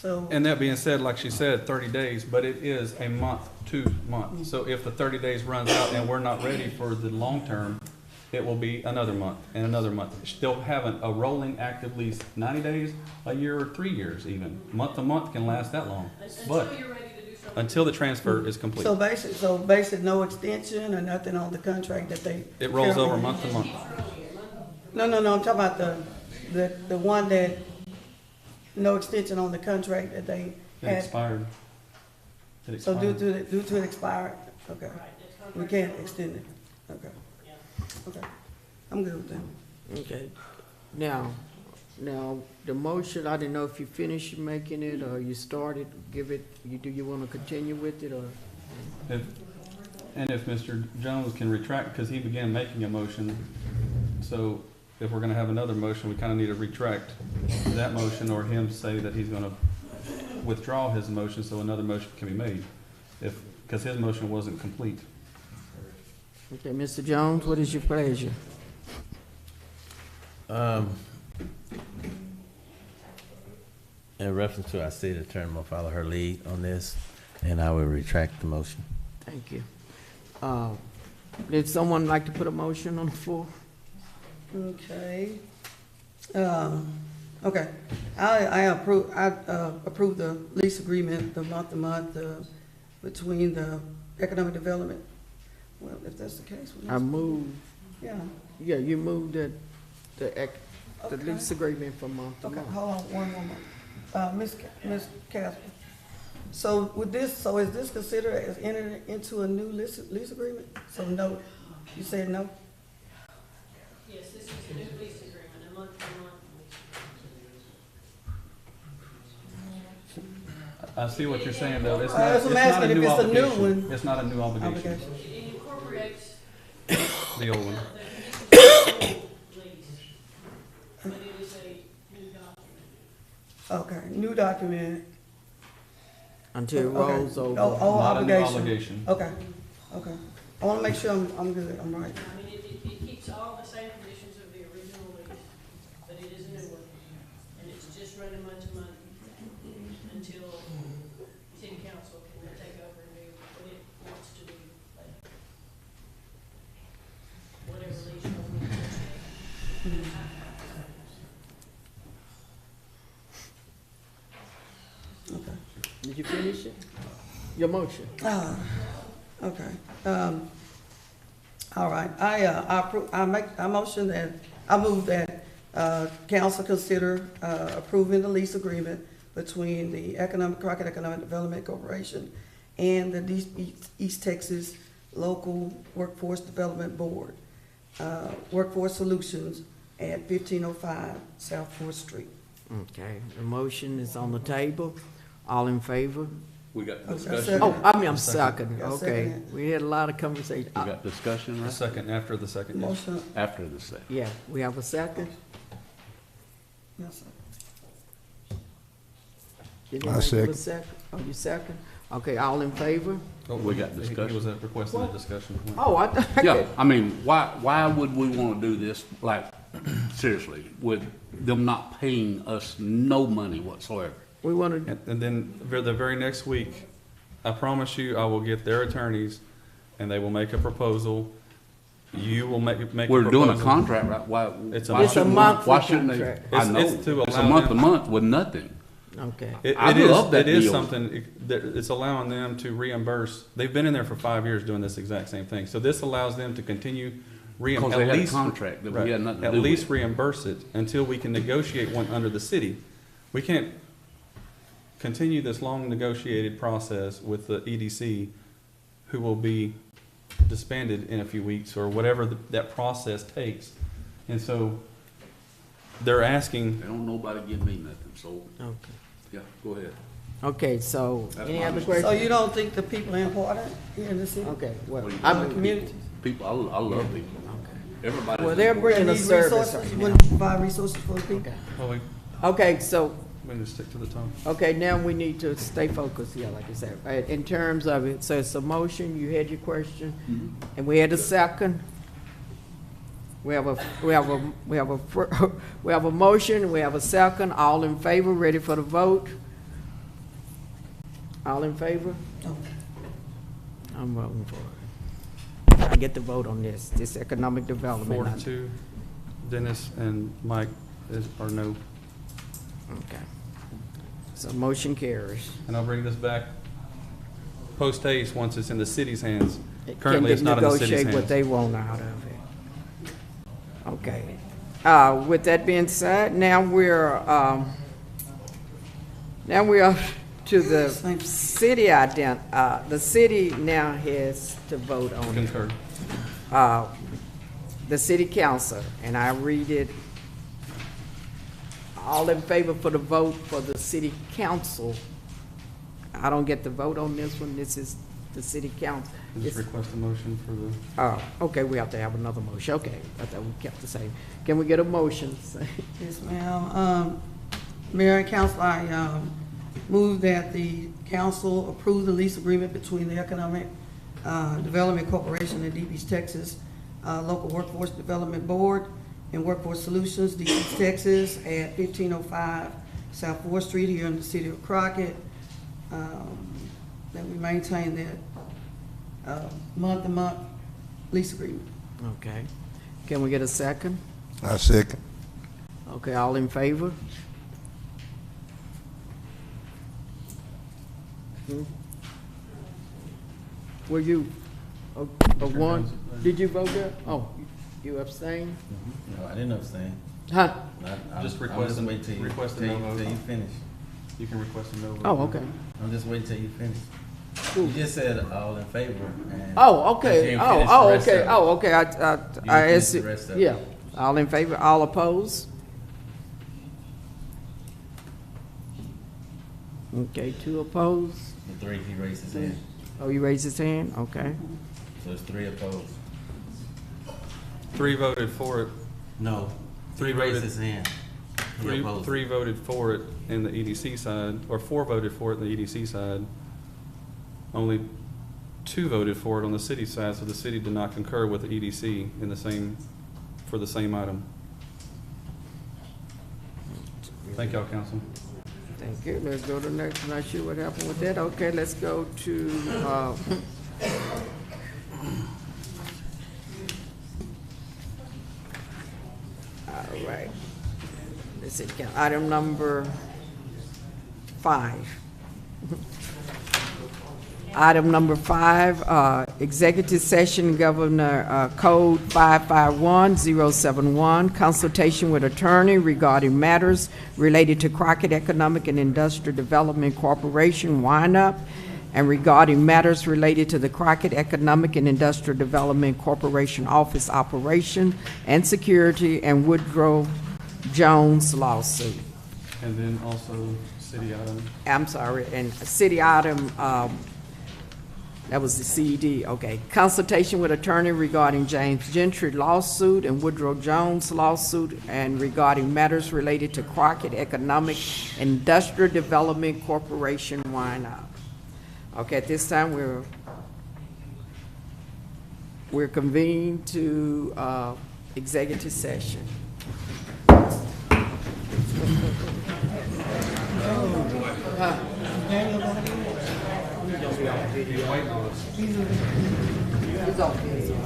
So, And that being said, like she said, 30 days, but it is a month to month. So if the 30 days runs out and we're not ready for the long term, it will be another month and another month. Still having a rolling active lease, 90 days, a year, or 3 years even. Month to month can last that long. But Until you're ready to do something. until the transfer is complete, so basic, no extension or nothing on the contract that they. it rolls over month to month. No, I'm talking about the one that, no extension on the contract that they It had. expired. It So due expired. to it expired, okay. Right, that's contract. We can't extend it, okay. Okay, I'm good with that. Okay. Now, the motion, I didn't know if you finished making it or you started, do you wanna continue with it or? And if Mr. Jones can retract, because he began making a motion, so if we're gonna have another motion, we kind of need to retract that motion or him say that he's gonna withdraw his motion so another motion can be made, because his motion wasn't complete. Okay, Mr. Jones, what is your pleasure? In reference to our city attorney, I'm gonna follow her lead on this, and I will retract the motion. Thank you. Did someone like to put a motion on the floor? Okay. Okay, I approve the lease agreement, the month-to-month, between the economic development. Well, if that's the case. I move, Yeah, yeah, you moved the Okay. lease agreement from month to okay, month. hold on one moment. Ms. Casper, so with this, so is this considered as entering into a new lease agreement? So no, you said no? Yeah, new lease agreement, a month-to-month lease. I see what you're saying, though. It's That's not, what it's I'm not a asking, new if it's a new obligation. one. It's not a new obligation, Obligation. It incorporates the old one. the lease, but it is a new document. Okay, new document. Until it Okay. rolls over. Oh, Not a new obligation. obligation. Okay, okay. I wanna make sure I'm good, I'm right. I mean, it keeps all the same conditions of the original lease, but it is a new one. And it's just running month to month until city council can take over and do what it wants to do later. Whatever lease you want to negotiate. Did you finish it? Your motion? Okay. All right, I motion that, I move that, council consider, approving the lease agreement between the Crockett Economic Development Corporation and the East Texas Local Workforce Development Board, Workforce Solutions at 1505 South Fourth Street. Okay, the motion is on the table. All in favor? We got Okay, discussion. second. Oh, I mean, I'm second. Yeah, Okay, second. we had a lot of conversation. We got discussion, The right? second, after the second. yes. Motion, After the second. Yeah, we have a second. yes, sir. Did I anybody give a second. Oh, you second? Okay, all in favor? Oh, We got he discussion. was requesting a discussion. Oh, I thought. Yeah, I mean, why would we wanna do this, like, seriously, with them not paying us no money whatsoever? We wanted, And then the very next week, I promise you, I will get their attorneys, and they will make a proposal. You will make a proposal. We're doing a contract, right? Why? It's a why month- shouldn't- monthly Why shouldn't they? contract. I know, It's to it's a allow month to them- month with nothing. okay. I It is, love that it is deal. something, it's allowing them to reimburse, they've been in there for 5 years doing this exact same thing. So this allows them to continue Because they had a contract that we had nothing to do At least with. reimburse it until we can negotiate one under the city. We can't continue this long negotiated process with the EDC, who will be disbanded in a few weeks, or whatever that process takes. And so they're asking, They don't nobody give me nothing, so, Okay. yeah, go ahead. Okay, so, That's any my other understanding. So questions? you don't think the people are important here in the city? Okay, well, What do you I'm, think? community. People, I love people. Everybody. well, they're bringing And a these service resources, right you now. wouldn't provide resources for the people? well, we Okay, so, can just stick to the time. okay, now we need to stay focused here, like I said. In terms of it, so it's a motion, you had your question, and we had a second. We have a motion, we have a second, all in favor, ready for the vote? All in favor? I'm voting for it. I get to vote on this economic development. 4-2, Dennis and Mike are no. Okay. So motion carries. And I'll bring this back post haste once it's in the city's hands. It Currently, can it's not in the city's negotiate what hands. they want out of it. Okay. With that being said, now we're to the city the city now has to vote on it. Concur. The city council, and I read it, all in favor for the vote for the city council. I don't get to vote on this one, this is the city council. Just request a motion for the, Okay, we have to have another motion, okay, I thought we kept the same. Can we get a motion? Yes, ma'am. Mayor and council, I move that the council approve the lease agreement between the Economic Development Corporation and East Texas Local Workforce Development Board and Workforce Solutions, East Texas, at 1505 South Fourth Street here in the city of Crockett. That we maintain that month-to-month lease agreement. Okay, can we get a second? I second. Okay, all in favor? Were you, a one, did you vote there? Oh, you abstained? No, I didn't abstain. Huh? Just I'm request just a- waiting till you, request a till no you, vote. till you finish. you can request a no vote. Oh, okay. I'm just waiting till you finish. Cool. You just said all in favor and. Oh, okay, You didn't finish the oh, rest okay, of it. oh, okay, You I didn't asked finish you, the rest of it. yeah, All in favor, all opposed? Okay, 2 opposed. The 3, he raised his hand. Oh, you raised his hand? Okay. So it's 3 opposed. 3 voted for it. No, 3 Three raised voted- his hand. He Three opposed. voted for it in the EDC side, or 4 voted for it in the EDC side. Only 2 voted for it on the city side, so the city did not concur with the EDC in the same, for the same item. Thank y'all, council. Thank you. Let's go to the next. I'm not sure what happened with that. Okay, let's go to, all right. Let's see, item number 5. Item number 5, executive session, Governor Code 551071, consultation with attorney regarding matters related to Crockett Economic and Industrial Development Corporation wind-up, and regarding matters related to the Crockett Economic and Industrial Development Corporation office operation and security and Woodrow Jones lawsuit. And then also city item. I'm sorry, and city item, that was the CED, okay. Consultation with attorney regarding James Gentry lawsuit and Woodrow Jones lawsuit, and regarding matters related to Crockett Economic Industrial Development Corporation wind-up. Okay, at this time, we're convened to executive session. He's on video.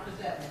Does that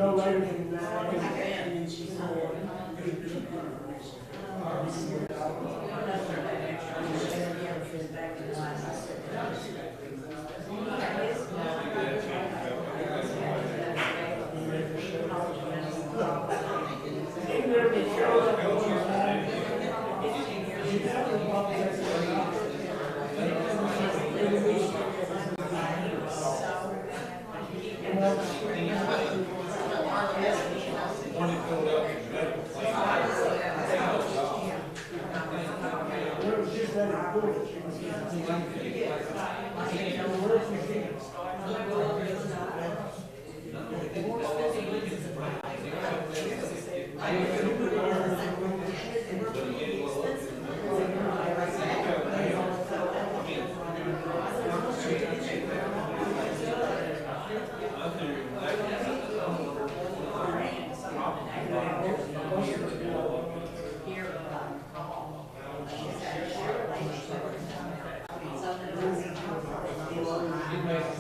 No later than that. Yeah.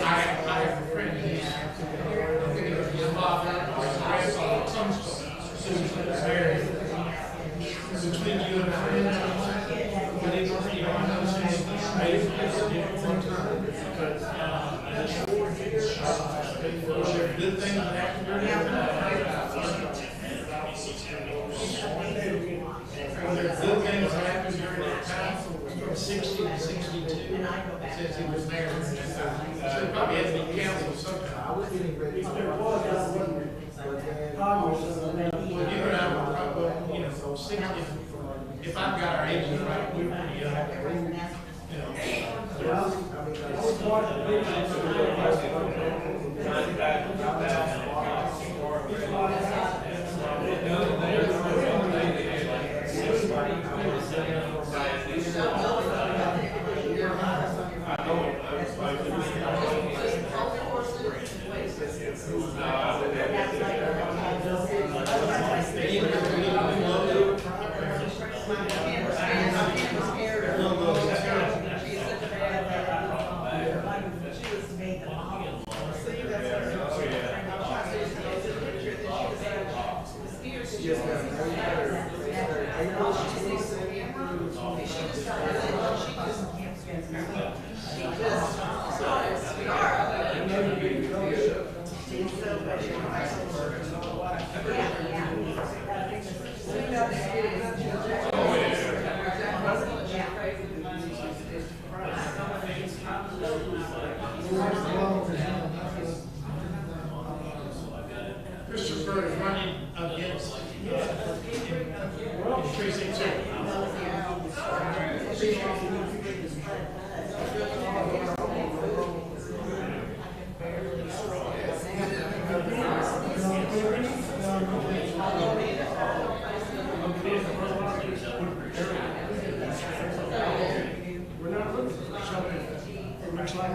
I have a friend. Good things happened during that time, from 60 to 62, since he was mayor. So probably had to be council sometime. If there was, I wouldn't. You and I were probably, 60, if I've got our ages right, we were pretty young. Christopher is running against precinct 2. We're not looking for something. Looks like.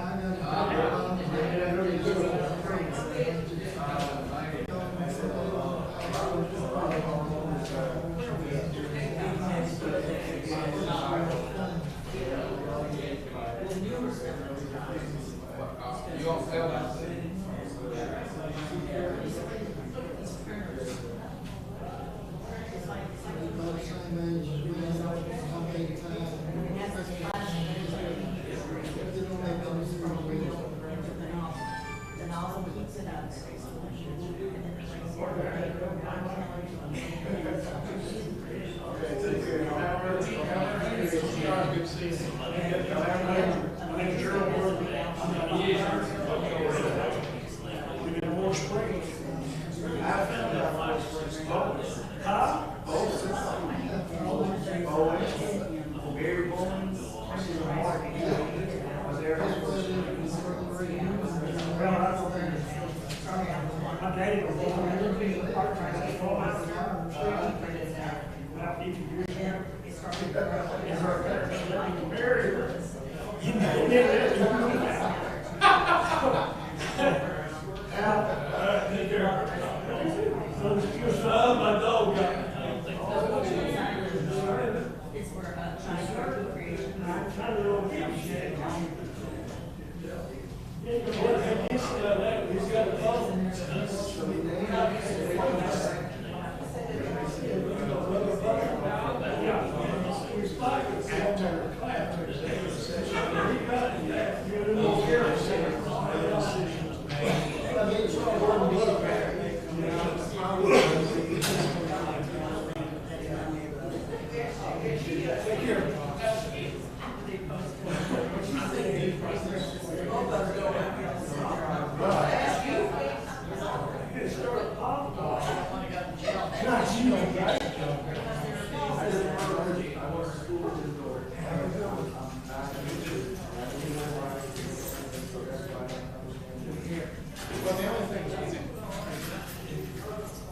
Well, the only thing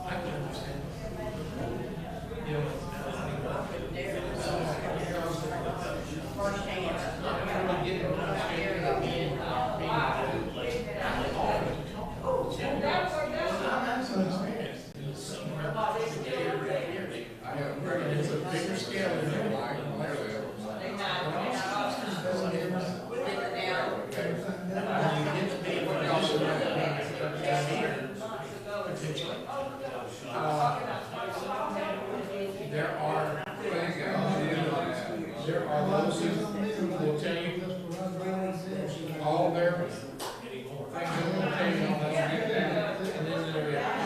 I can understand, it's a bigger scale than that. There are those who will tell you all their things they will tell you on that, and then there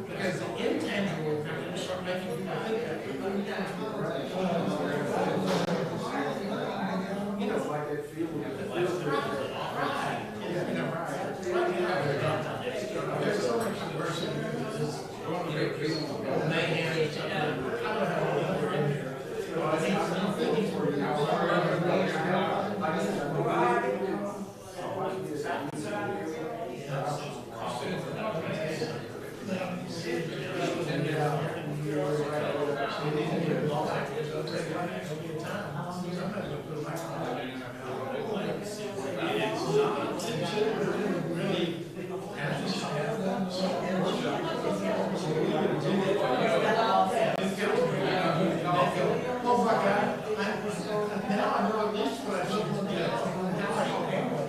Because the intangible kind of start making people think that. You know, like that feel. There's so much diversity. Mayhem and something. I don't have all that in there. I think he's working oh my God, now I know at least what I should look at. Now I know.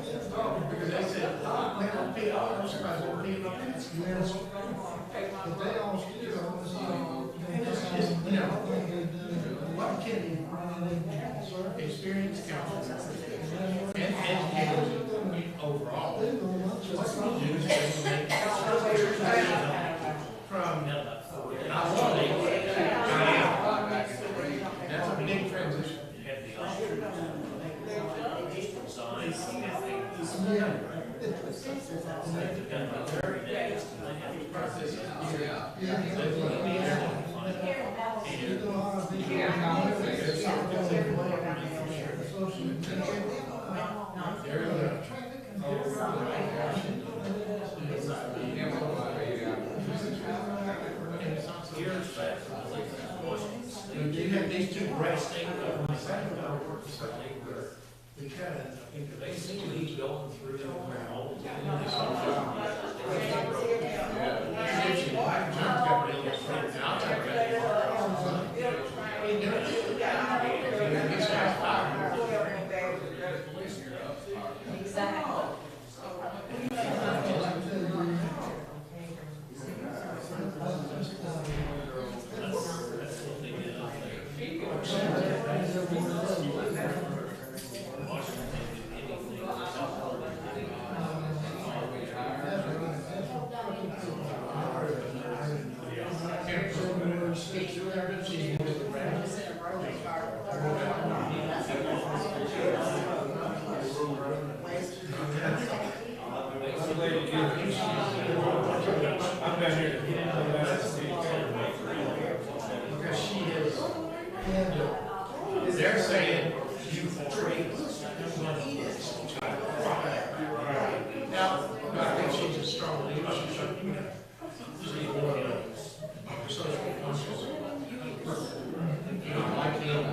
Because they said, man, I'm paying, I'm surprised they're paying up. But they all still, and it's just, you know, what can experienced counselors and educators overall, what we do is we make from that's a big transition. You have these two great stakeholders. Because I think they seem to be going through the ground. They're saying you trade. Now, I think she's a strong leader. She's more social conscious. You know, like him.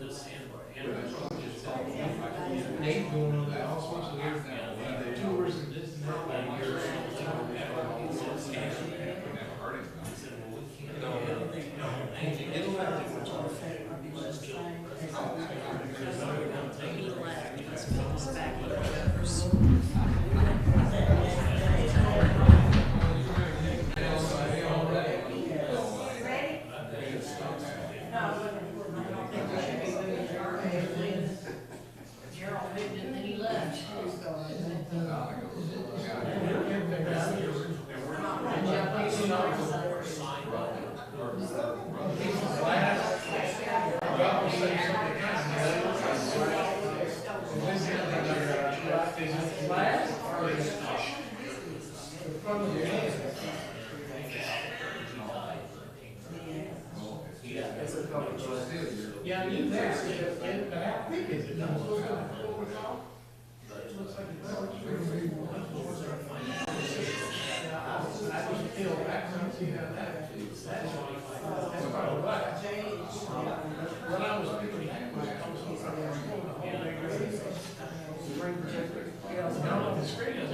This hand Yeah, you there, but how quick is it? I just feel back, see how that's probably right. When I was picking that, no, the screen is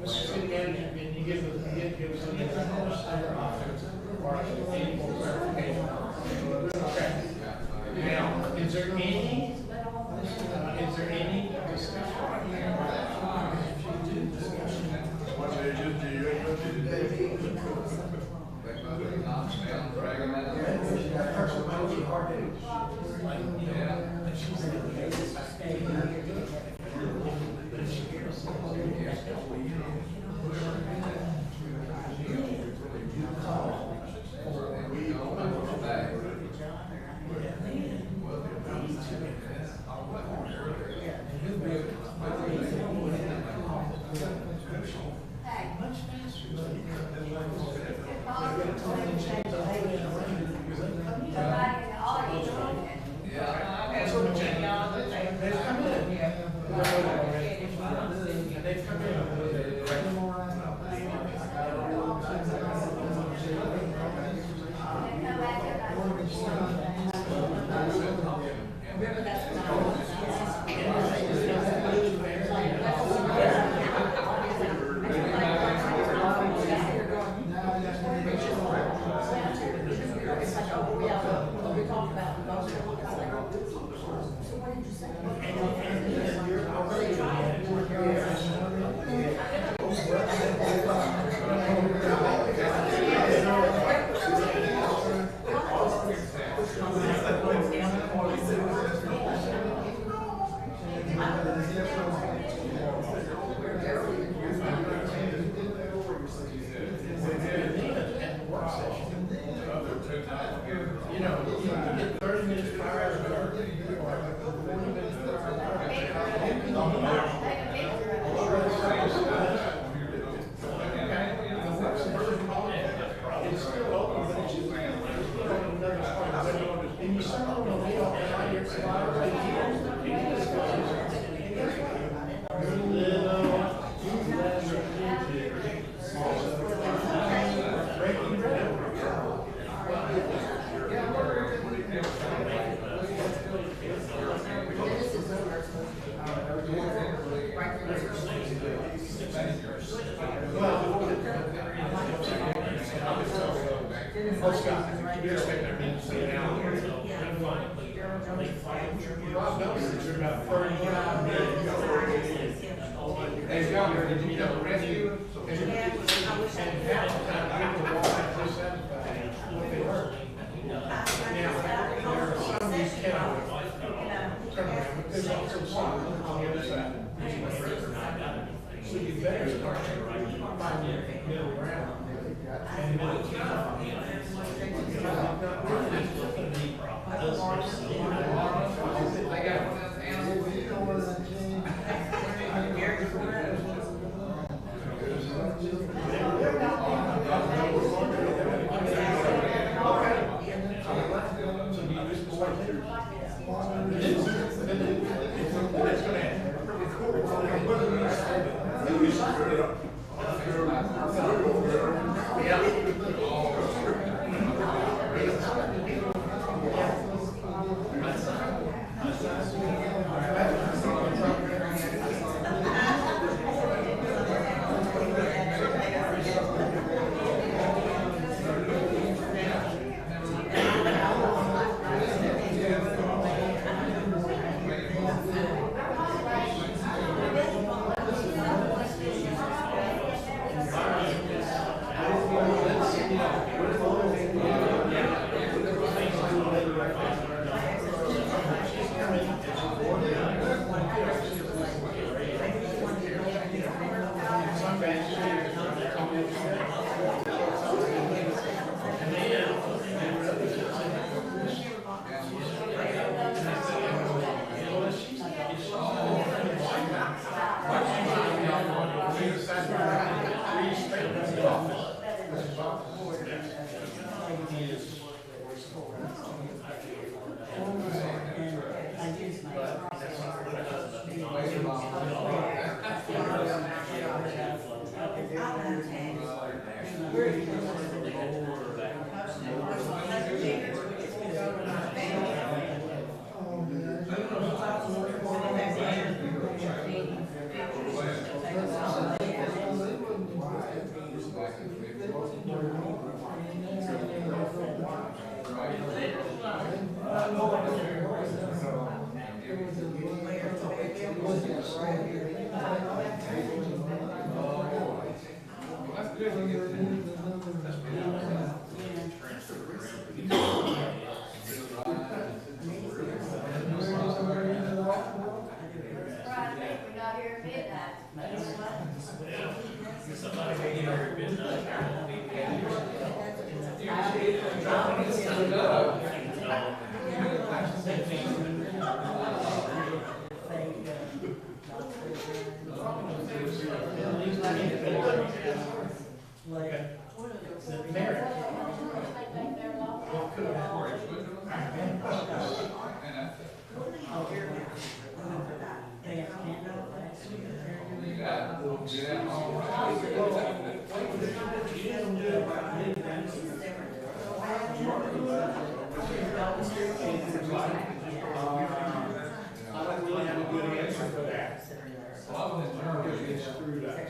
Mr. City Manager, can you give us an any more clarification? Okay. Now, is there any We're not here at midnight. I don't really have a good answer for that. A lot of them are getting screwed up.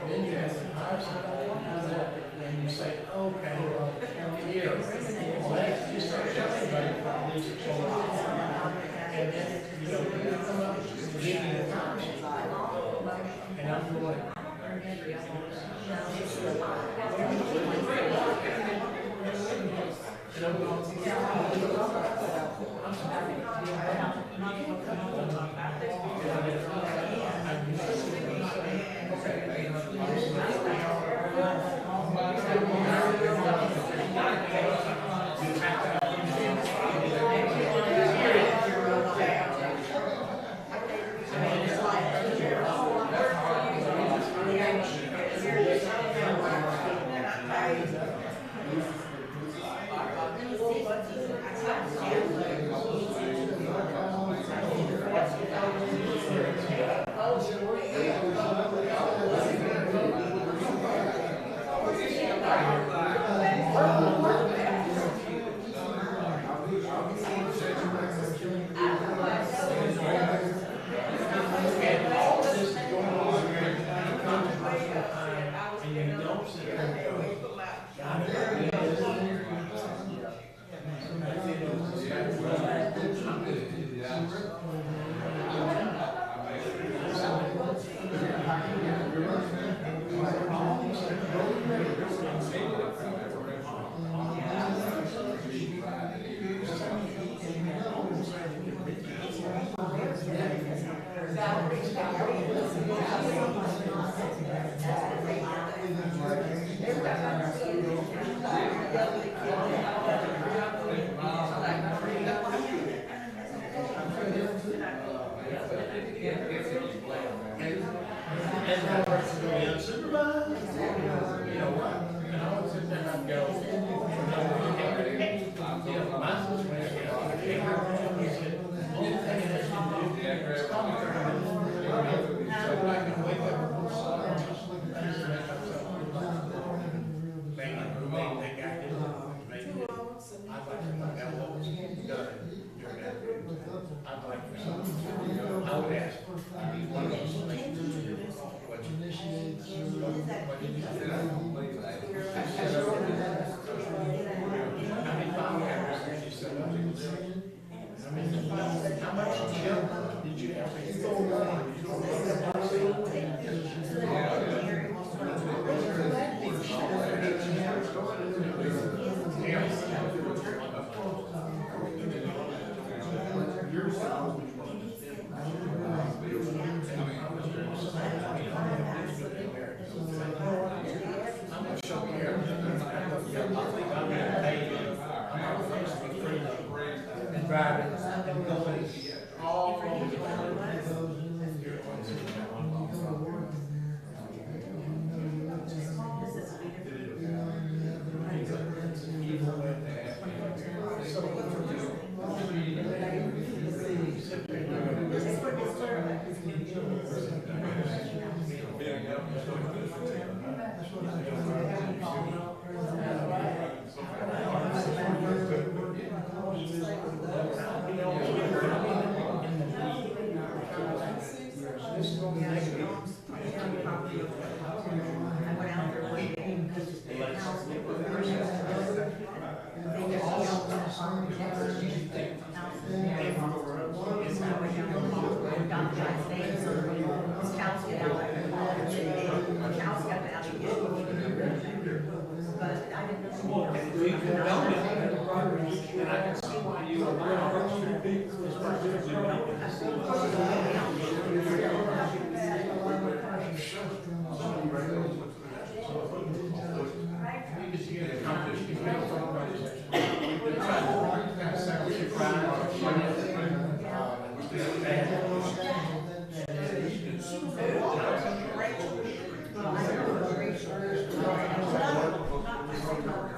Then you have to hire somebody, and you say, okay, well, here, you start telling everybody about these and then, you know, you come up and give you the time. And I'm going,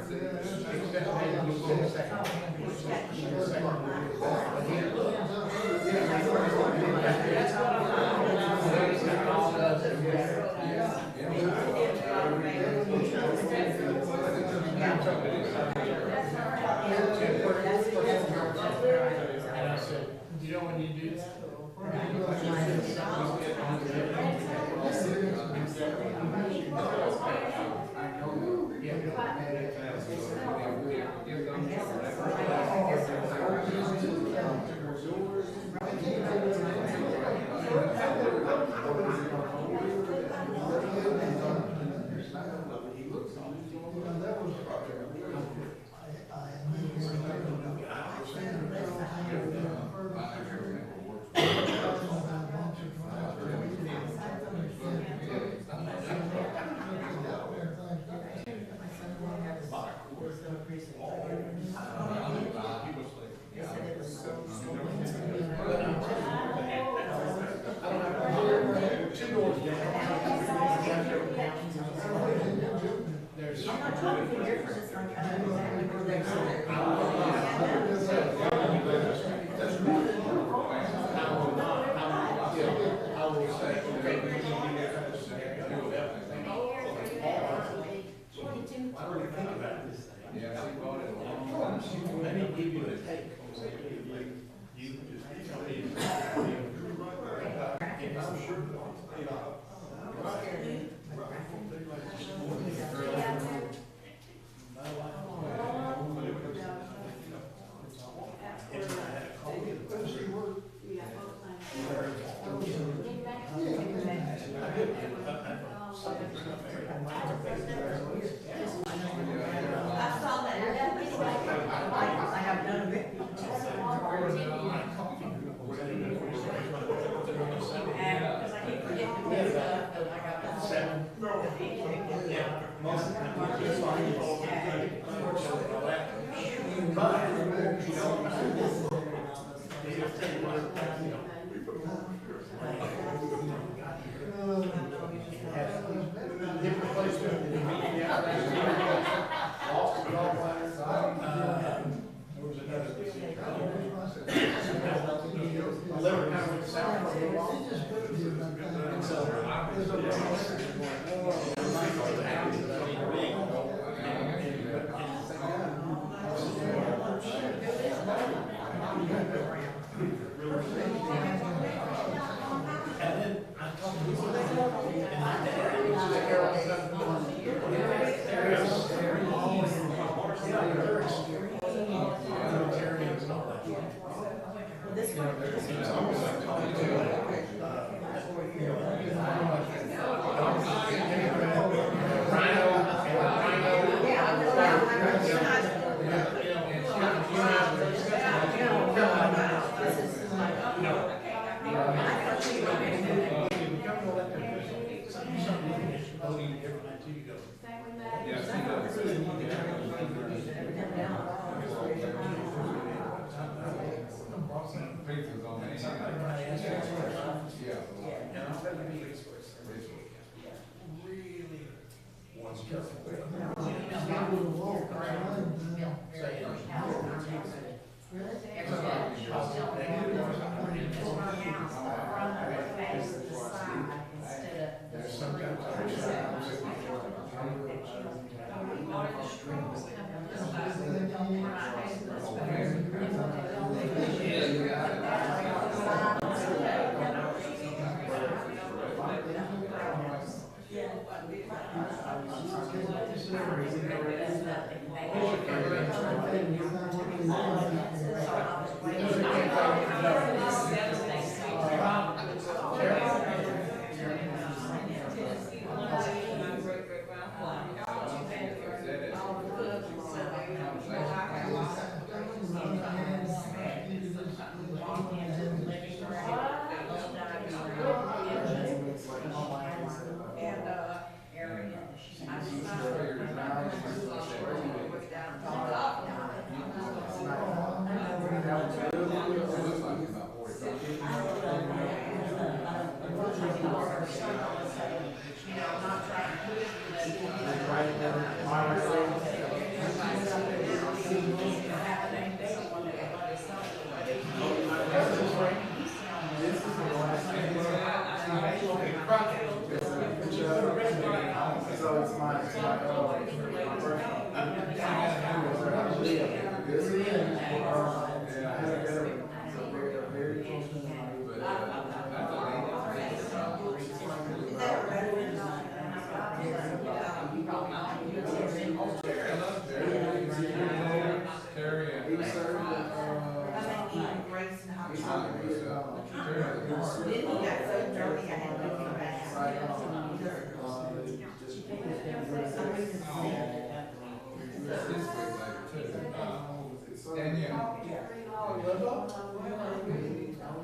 You know when you do that?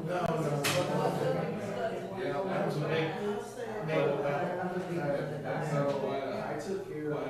That was a big, I took care of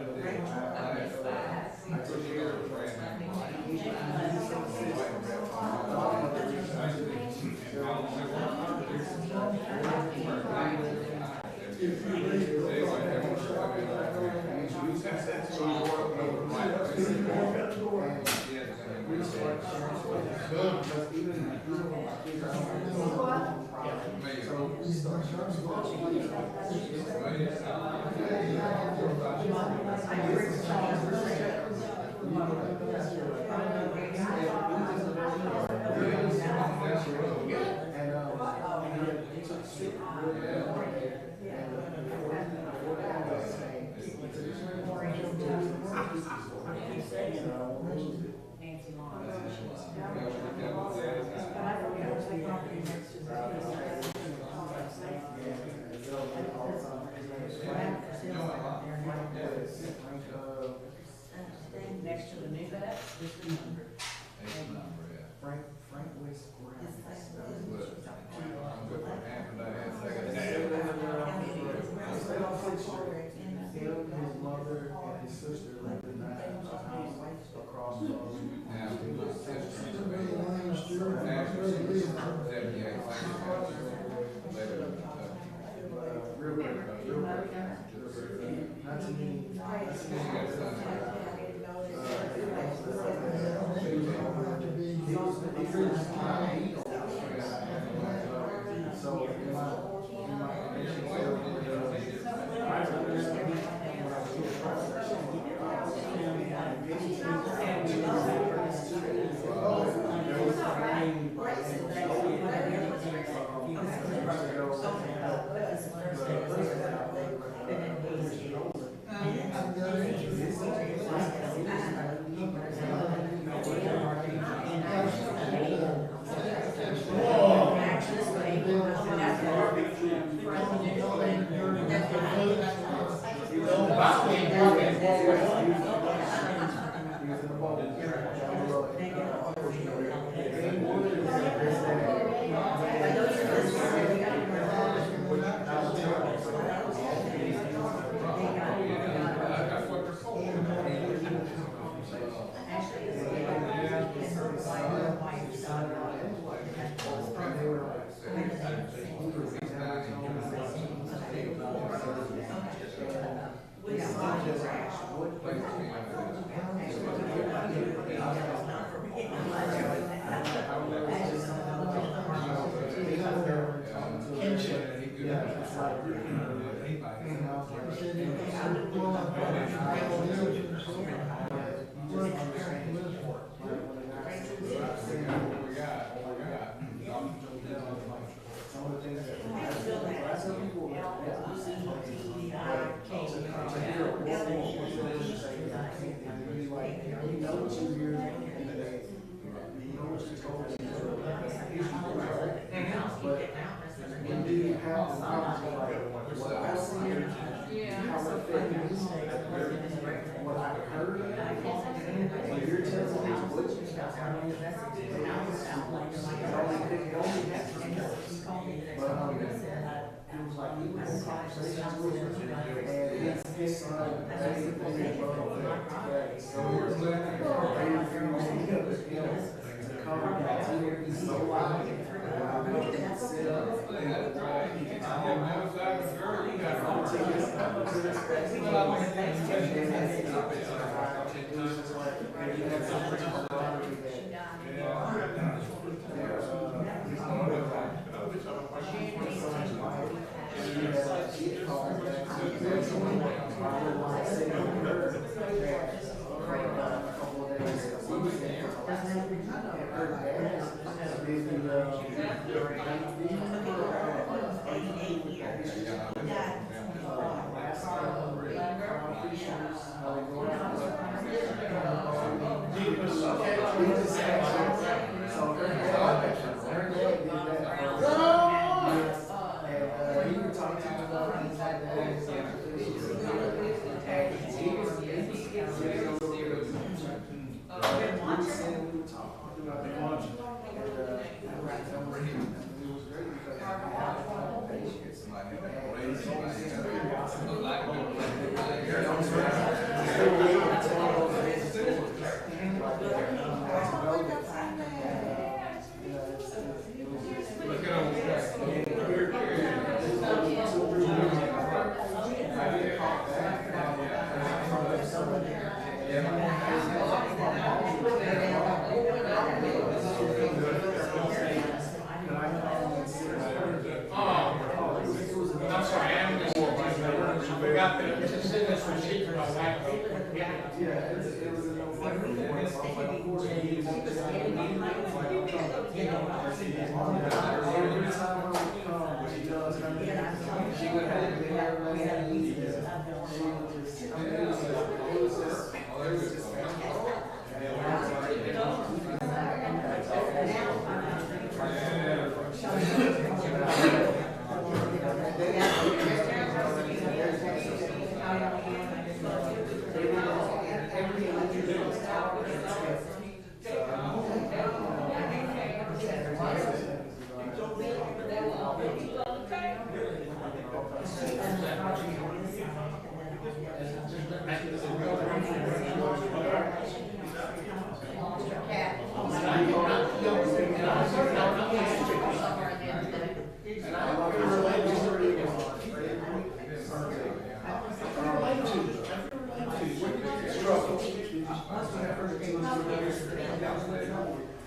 Next to the new bed, is the number. Frank West Grass. Him, his mother, and his sister lived in that house across from. Real quick.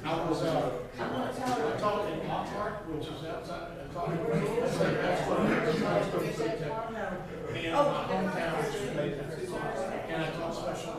I was, talking to Lockhart, which is outside, talking to and my hometown, and I taught special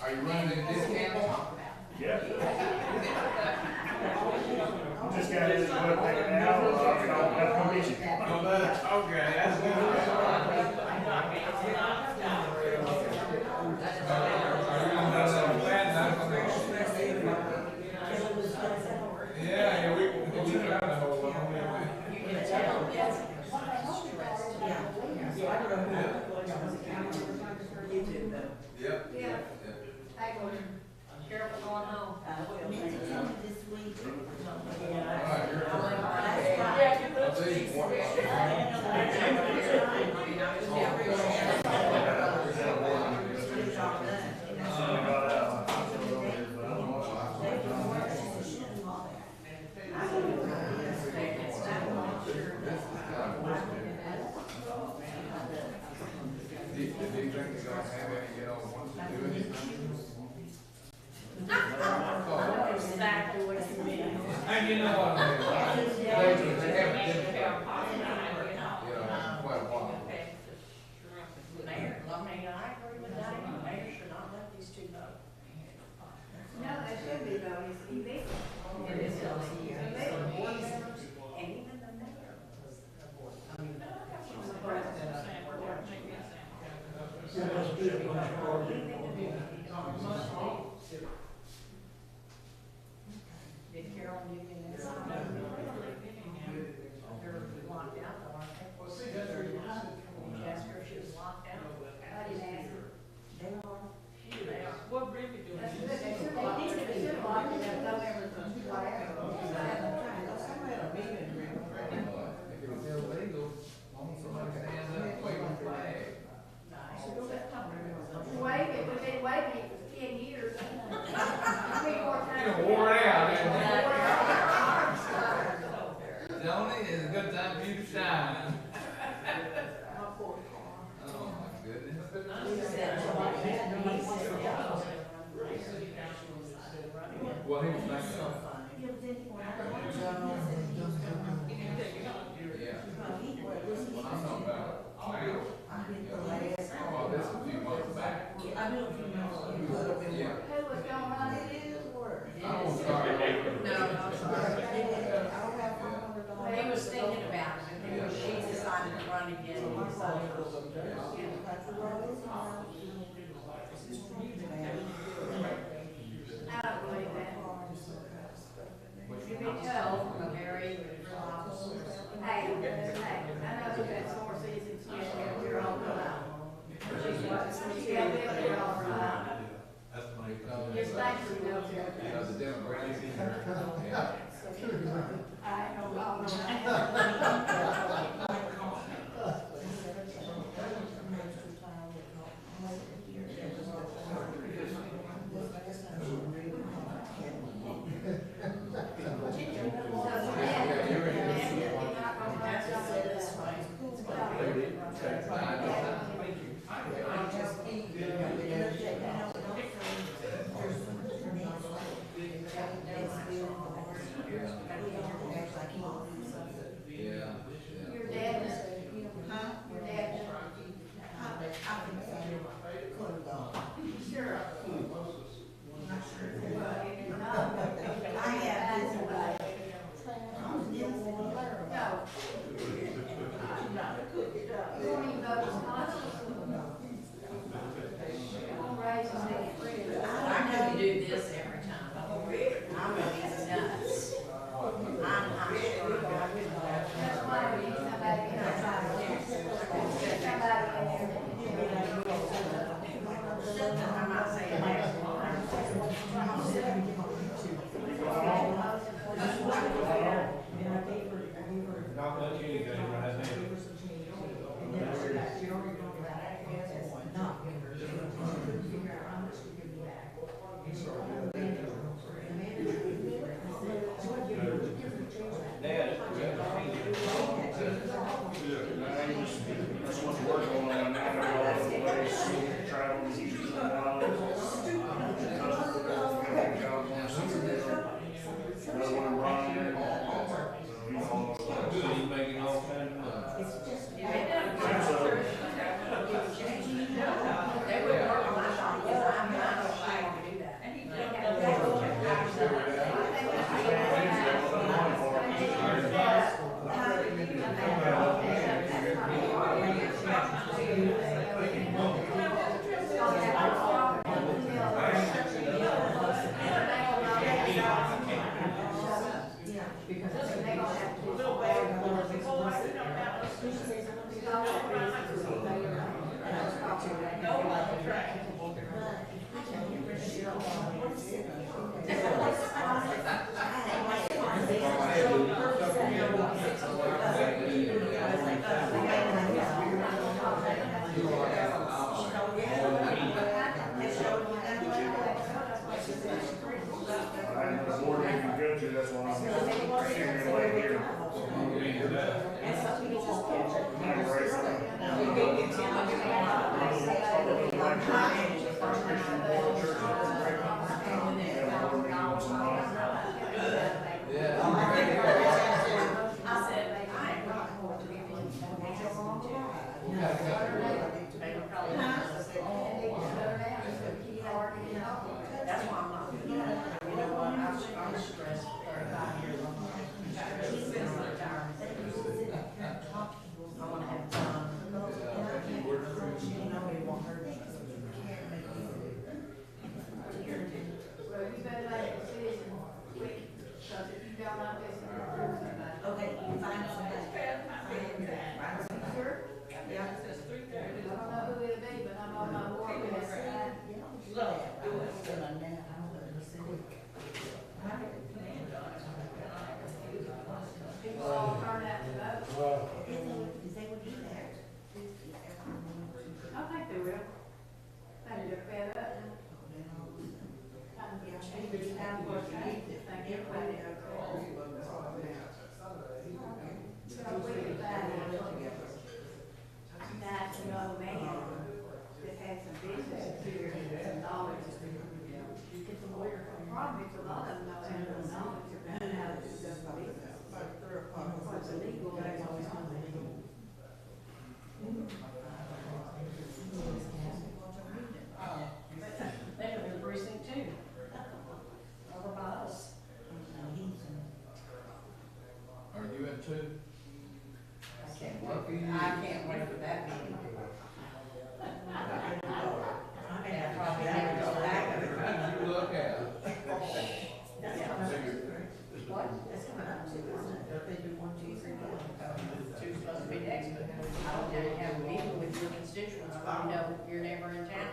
Are you running a discount? Yeah. Just got this one thing now, have commission. Okay, that's good. Yeah, we try to hold on. Yep. Yeah. Hey, careful going home. This week. Exactly what you mean. And you know what I mean? They quite a while. Mayor, I mean, I agree with that, the mayor should not let these two vote. No, they should be though, it's illegal. It is illegal. The board members and even the mayor. I mean, she's the president. Did Carol give you an answer? They're locked out though, aren't they? Well, see, that's what you said. Did you ask her if she was locked out? I didn't ask her. They are. They are. What brief you doing? They should lock it up, no ever, whatever. If it was illegal, somebody He was thinking about it, and then she decided to run again. I don't believe that. You can tell from a very reliable. Hey, I know you've had sore seasons, you're all right. She got me up here all right. Just thanks for those. Because the Democrats in there. I know, Your dad is, your dad. Sure. Well, if you're not, I have somebody. No. You won't even vote as conscious. Raise his hand. I know you do this every time. I'm gonna be nuts. I'm sure. That's why we need somebody in there. Somebody in there. I'm not saying that. Not much anything right there. That's what's working on now, travel, He's making all kinds of money. They would work on my shop, because I'm not allowed to do that. the board meeting good to, that's why I'm sitting right here. That's why I'm not doing that. You know what, I'm stressed for 35 years. He's been retired. I want to have time. Well, you better make a decision quick, because if you don't like this, you're going somebody. Okay, you find somebody. Sure? Yeah. I don't know who it'll be, but I'm on my board with it. People all turn out to vote. I think they will. I think they're fed up. Thank everybody. So we can nice young man that had some business experience and knowledge. It's a lawyer. Problem is, a lot of them don't have the knowledge about how to do business. What's illegal, that's always illegal.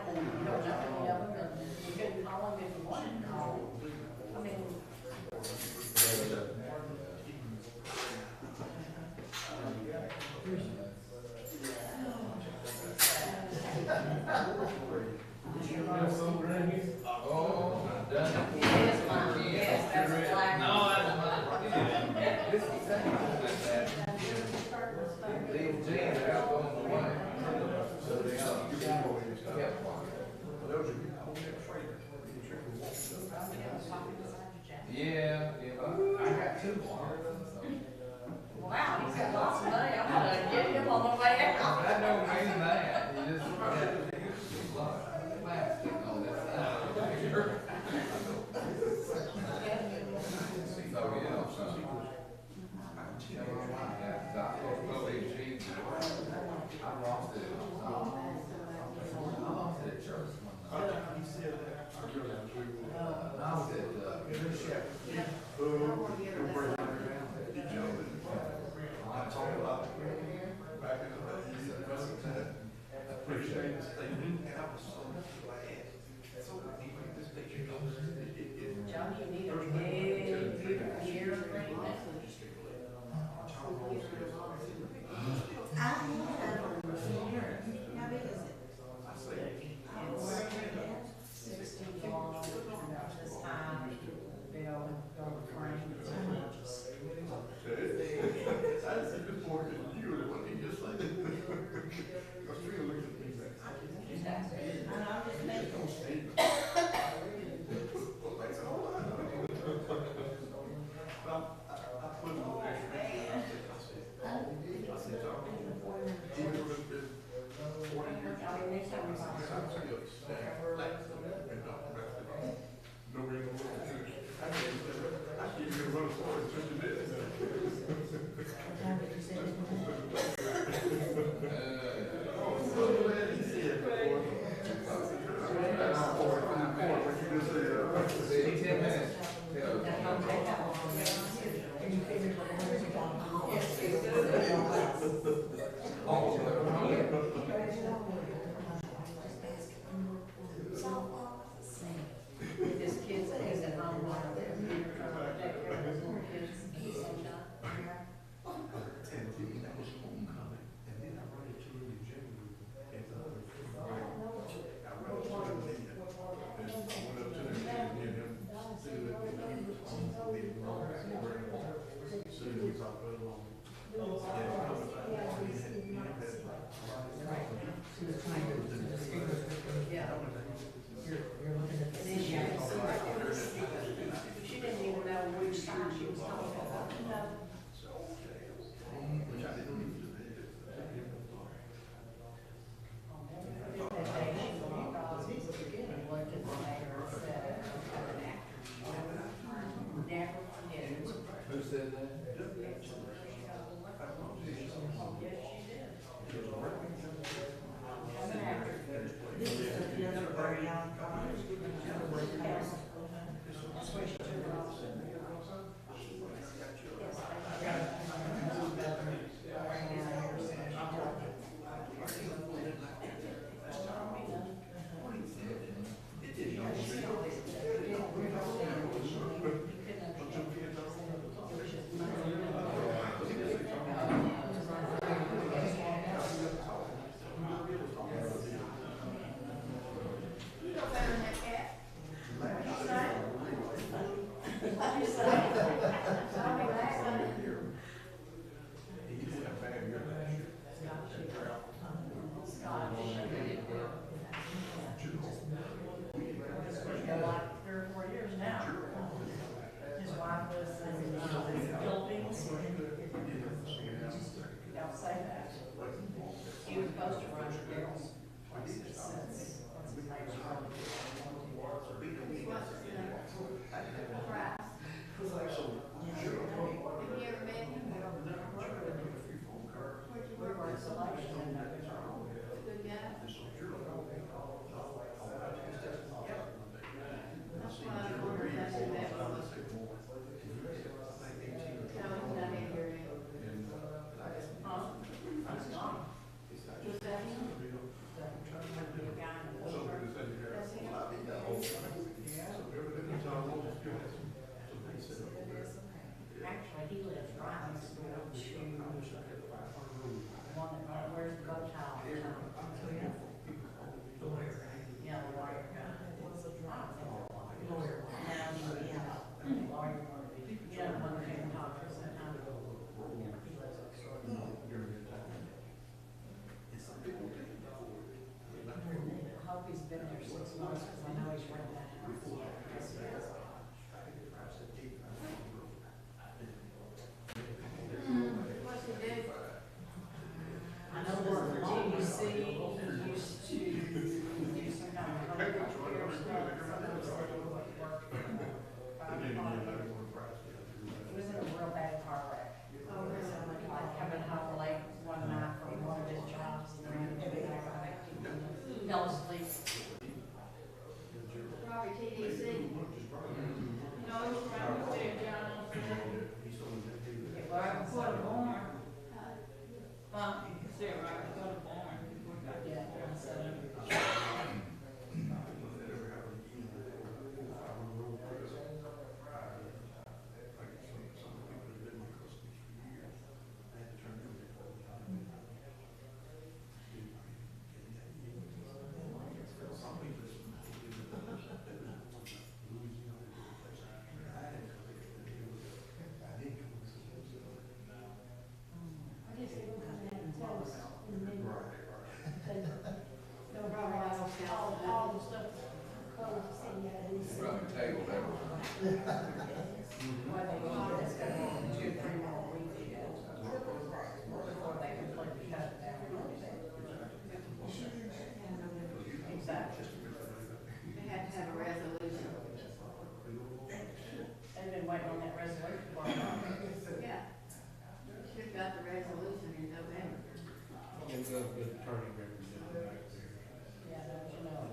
don't know any of them, and you couldn't call them if you wanted to call. I mean, yes, mine, yes, that's a flag. These jeans are out on the way. So they yeah, I got two. Wow, he's got lots of money, I'm gonna get him on the way out. That don't mean that, you just got plastic on this side. So, yeah, so. Yeah, well, these jeans, I lost it. I lost it at church one night. I was I talked about it back in the day, you said, I appreciate it. And I was so glad. So he made this picture. John, you need a big, beautiful year thing. How big is it? It's 16 long, this high, bill, gold frame. I said before, you were the one that just like it. Because we were looking at things like, I just make those statements. Like, so, I put it on there. I said, John, even if it's been 40 years, I'm still stacked. No way in the world. I can't even run a store in 50 minutes. If his kids is at home while they're here, trying to take care of his little kids in the sunshine. And that was homecoming, and then I run into him in January, and the other thing, I ran into him, and I went up to him, and him, said that he was on the wrong, as soon as we talked about it, She didn't even know which side she was talking about. which I didn't even do. Never forget it. Who said that? This is the other very young college. That's where she took it off. You don't better than that cat. From the table there. What they want is gonna be 2 or 3 more weeks before they completely cut it down. Exactly. They have to have a resolution. They've been waiting on that resolution for a while. Yeah. Should've got the resolution in November. It's a good attorney representative. Yeah, don't you know?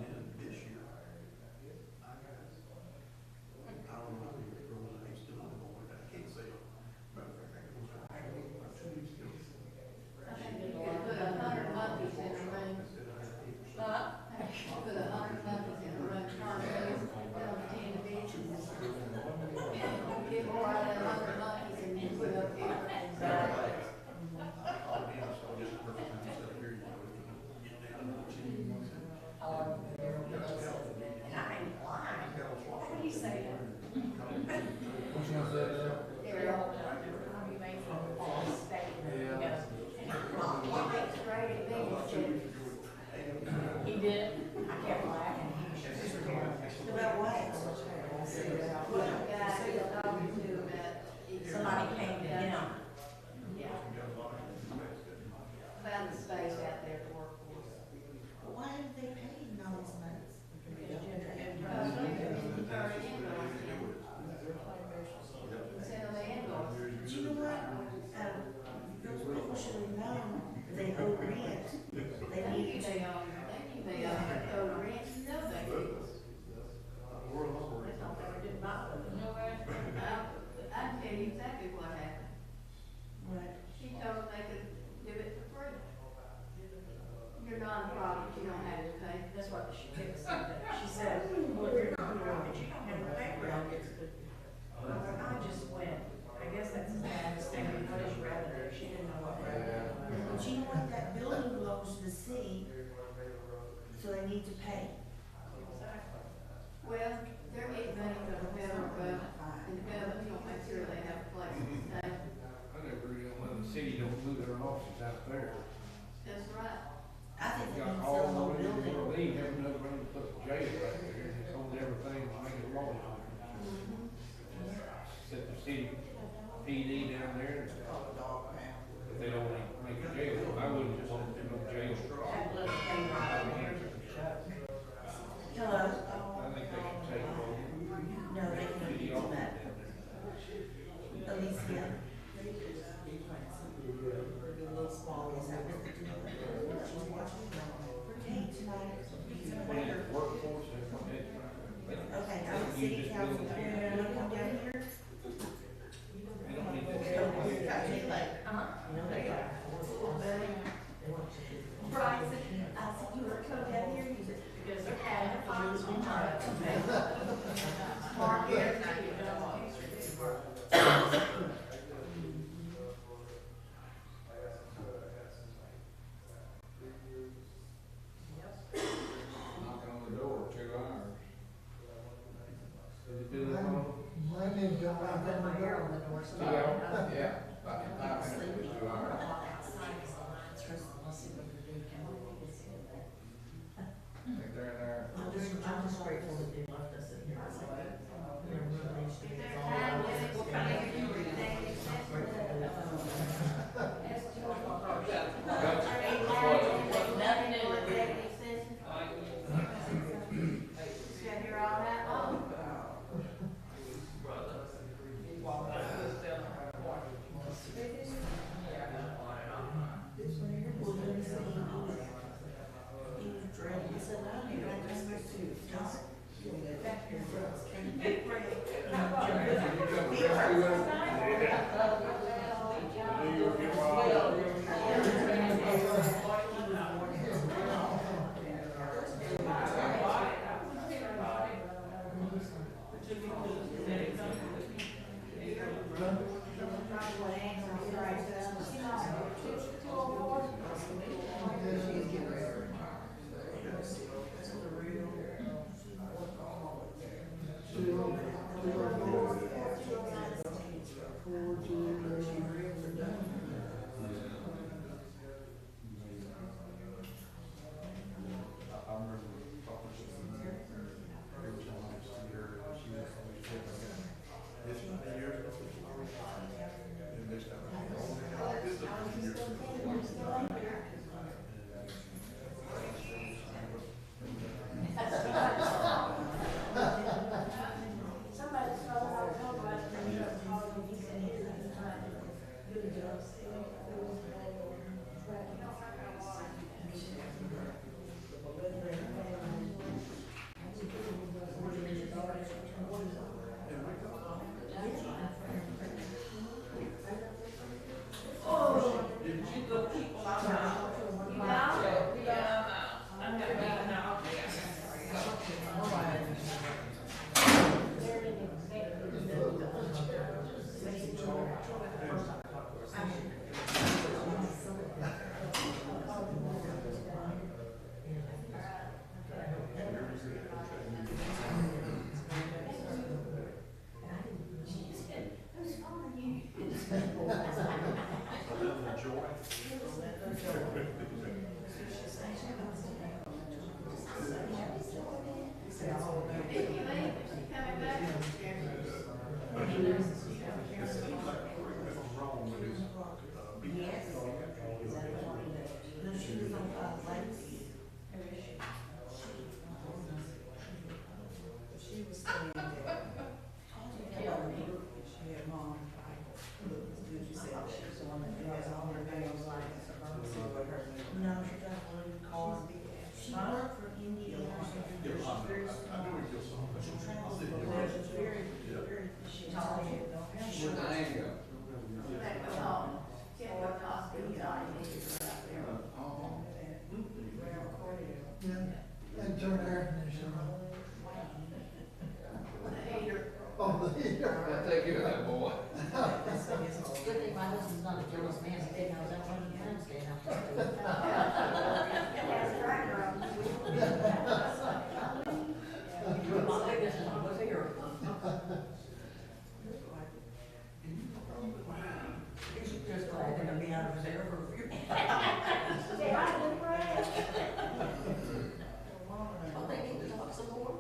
I think you could put 100 monkeys in a room. Put 100 monkeys in a room, turn loose, put them 10 bitches. Get more out of 100 monkeys and then put up here. And I ain't lying. What do you say? Daryl, you made some false statement. He goes, "What makes great at me?" He did. I kept laughing. He was just terrible. About what? What the guy he was talking to about. Somebody came to him. Yeah. About the space out there to work for. Why aren't they paying all this money? Send them the invoice. But you know what? Those people should have known that they owe rent. They Thank need you, to. they owe rent, no, they do. They thought they were doing my work. You know what? I can tell you exactly what happened. Right. She told them they could do it for free. You're non-profit, you don't have to pay. That's what she said. She said, well, you're non-profit, you don't have to pay for it. I just went, I guess that's the saddest thing, what is revenue? She didn't know what revenue was. But you know what? That building belongs to the city, so they need to pay. Well, they're getting money from the federal government, and the government don't make sure they have a place to stay. I never really know the city don't move their offices out there. That's right. I think they Got need to all sell the the whole way to building. leave, have enough room to put the jail right there, and it's on everything to make it law. Set the city PD down there, if they don't make a jail, I wouldn't just want them in jail. That little thing right over here. Hello? I think they should take it over. No, they can't do that. Alicia. Hey, tonight. Workforce, they're coming Okay, I'm the city council. You're gonna come down here? They don't need to. Got you later. There you are. Bryson, I said, you were come down here, you said, because they're having a fun time. Mark, here. Knock on the door, 2 hours. Did it do the phone? My name don't knock on the door. Yeah, about 5 minutes, 2 hours. I think they're in there. I'm just grateful that they left us in here. Nothing in executive session. Sat here all night long. He was dreading, he said, I'm here, I just went to, just, back here, and pray. She worked for Indiana, she's very smart, she travels the world, she's very, very, she's intelligent. She's Where'd Diane go? And turn the air conditioner on. Oh, the heater. I'll take care of that, boy. Good thing my husband's not a jealous man, he didn't know that one time staying out. That's right, girl. My goodness, I was here. He's just glad they're gonna be out of there for a few. Yeah, I did right. Oh, they need to talk some more.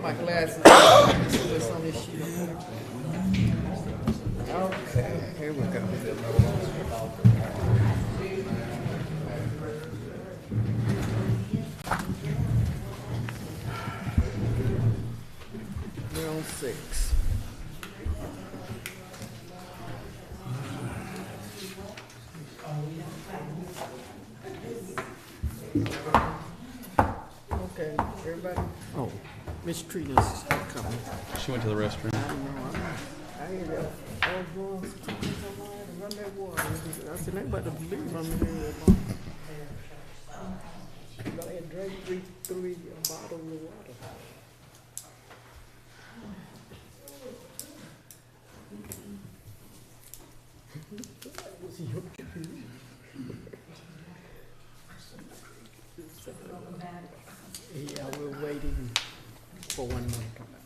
My glasses on. See what's on this sheet. Okay, here we go. We're on 6. Okay, everybody. Oh. Miss Trina's coming. She went to the restroom. I know. I hear that. I was going to run that water. I said, they better believe I'm in there. I had drank three bottles of water. That was your Yeah, we're waiting for one more to come back.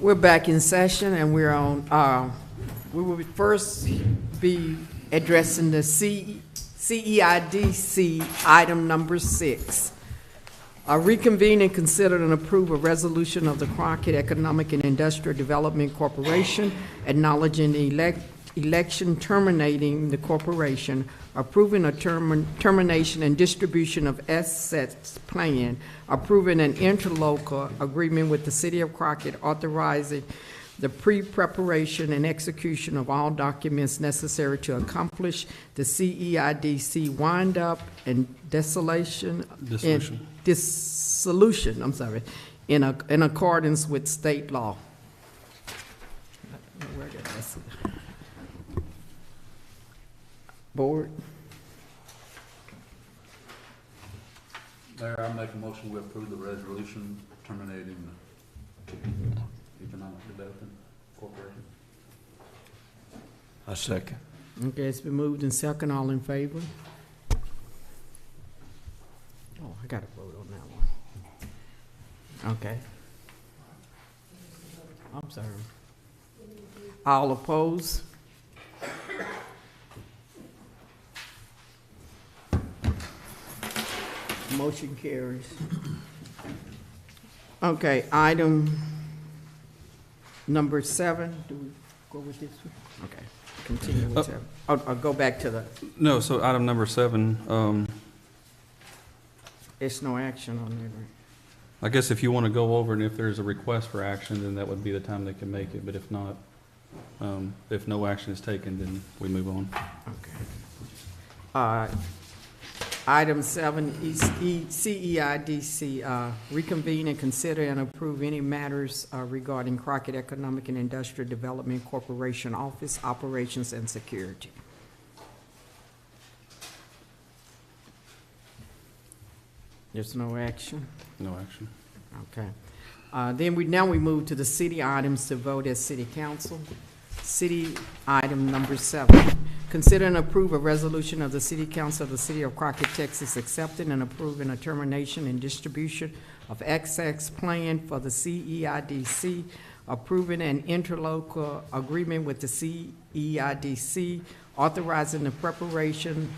We're back in session, and we're on, we will first be addressing the CEIDC item number 6. Reconvene and consider and approve a resolution of the Crockett Economic and Industrial Development Corporation acknowledging the election terminating the corporation, approving a termination and distribution of assets plan, approving an interlocal agreement with the City of Crockett, authorizing the pre-preparation and execution of all documents necessary to accomplish the CEIDC wind-up and dissolution, in accordance with state law. Where did I see? Board? Mayor, I make a motion we approve the resolution terminating the Economic Development Corporation. I second. Okay, it's been moved and second. All in favor? Oh, I got to vote on that one. Okay. I'm sorry. All opposed? Motion carries. Okay, item number 7. Do we go with this one? Okay, continue with 7. I'll go back to the, No, so item number 7, it's no action on there, right? I guess if you want to go over and if there's a request for action, then that would be the time they can make it, but if not, if no action is taken, then we move on. Okay. Item 7, CEIDC, reconvene and consider and approve any matters regarding Crockett Economic and Industrial Development Corporation Office, Operations and Security. There's no action? No action. Okay. Then we move to the city items to vote as city council. City item number 7. Consider and approve a resolution of the City Council of the City of Crockett, Texas, accepting and approving a termination and distribution of access plan for the CEIDC, approving an interlocal agreement with the CEIDC, authorizing the preparation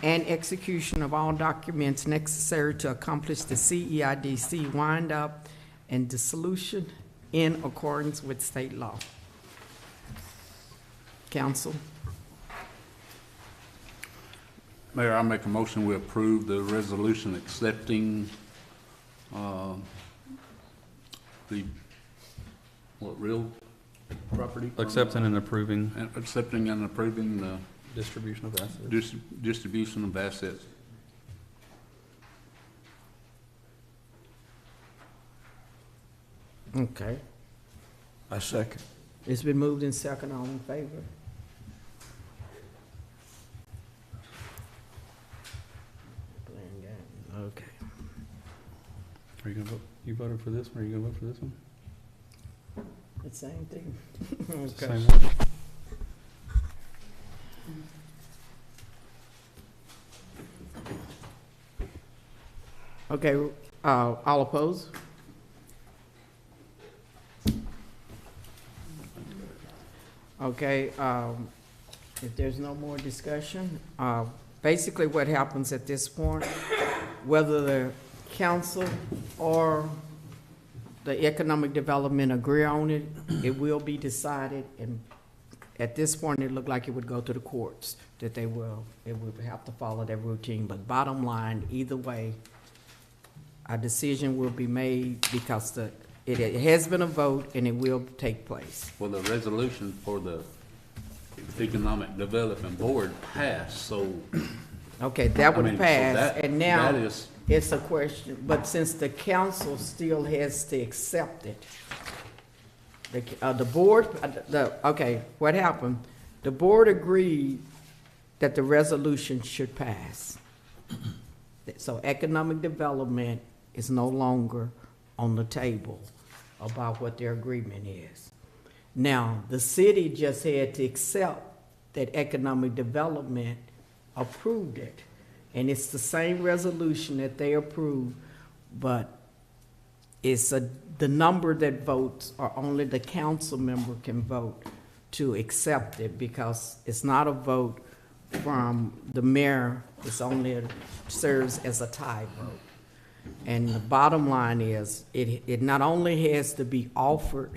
and execution of all documents necessary to accomplish the CEIDC wind-up and dissolution in accordance with state law. Council? Mayor, I make a motion we approve the resolution accepting the, real property? Accepting and approving And accepting and approving the distribution of assets. distribution of assets. Okay. I second. It's been moved in second. All in favor? Okay. Are you gonna vote? You voted for this one, or are you gonna vote for this one? The same thing. It's the Okay. same one? Okay, all opposed? Okay, if there's no more discussion, basically what happens at this point, whether the council or the economic development agree on it, it will be decided, and at this point, it looked like it would go to the courts, that it would have to follow their routine, but bottom line, either way, a decision will be made because it has been a vote and it will take place. Well, the resolution for the Economic Development Board passed, so. Okay, that I would mean, so pass, that- and now that is- it's a question, but since the council still has to accept it, the board, okay, what happened? The board agreed that the resolution should pass. So economic development is no longer on the table about what their agreement is. Now, the city just had to accept that economic development approved it. And it's the same resolution that they approved, but the number that votes, or only the council member can vote to accept it, because it's not a vote from the mayor, it's only serves as a tie vote. And the bottom line is, it not only has to be offered,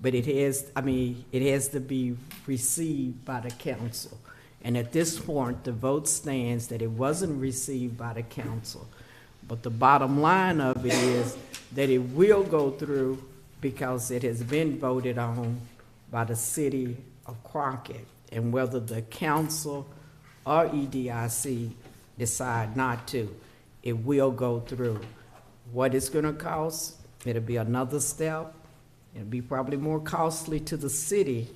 but it has to be received by the council. And at this point, the vote stands that it wasn't received by the council. But the bottom line of it is that it will go through because it has been voted on by the city of Crockett. And whether the council or EDIC decide not to, it will go through. What it's gonna cost, it'll be another step. It'll be probably more costly to the city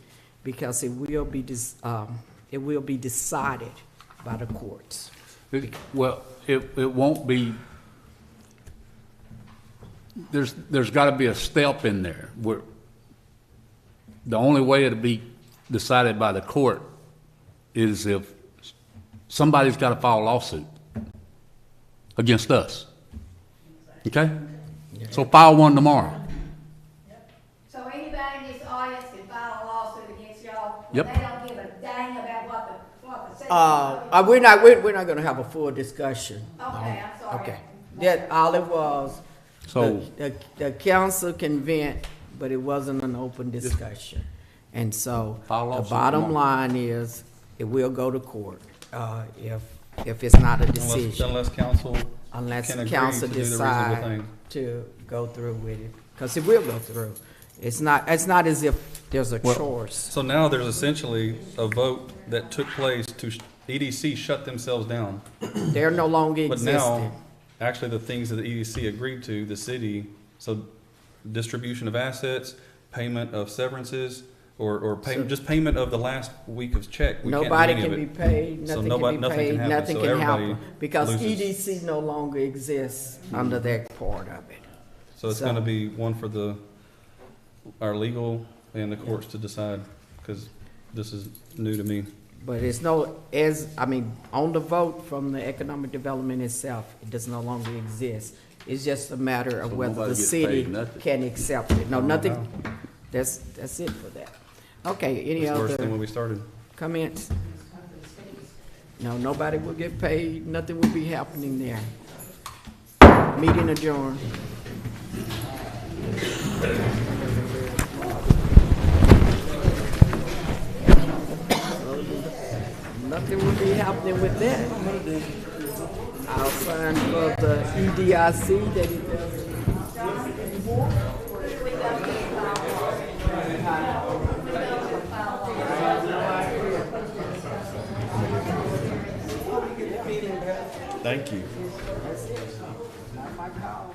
because it will be decided by the courts. Well, it won't be, there's got to be a step in there where the only way it'll be decided by the court is if somebody's got to file a lawsuit against us. Okay? So file one tomorrow. So anybody in this audience can file a lawsuit against y'all? Yep. They don't give a dang about what the city. We're not gonna have a full discussion. Okay, I'm sorry. Okay, that all it was. So- The council can vent, but it wasn't an open discussion. And so, File a the lawsuit bottom tomorrow. line is, it will go to court, if it's not a decision. Unless council Unless can the agree council to do the reasonable decide thing. to go through with it, because it will go through. It's not as if there's a choice. So now there's essentially a vote that took place to EDC shut themselves down. They're no longer But existing. now, actually, the things that the EDC agreed to, the city, so distribution of assets, payment of severances, or payment, just payment of the last week of check. We can't do Nobody any of can be it. paid, So nothing nobody- can be nothing can paid, happen. nothing So can everybody happen, because loses. EDC no longer exists under that part of it. So it's gonna be one for our legal and the courts to decide, because this is new to me. But it's on the vote from the economic development itself, it does no longer exist. It's just a matter of So whether nobody the gets city paid nothing? can accept it. No, I don't nothing, know. that's it for that. Okay, any It's worse than when other we started. comments? No, nobody will get paid, nothing will be happening there. Meeting adjourned. Nothing will be happening with that. I'll sign for the EDIC that it does. Thank you. Not my call.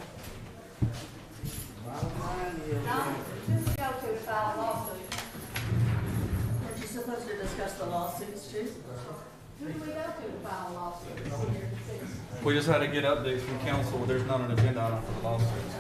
Who we go to file a lawsuit? Aren't you supposed to discuss the lawsuits too? Who do we go to file a lawsuit? We just had to get updates from council. There's not an agenda item for the lawsuits.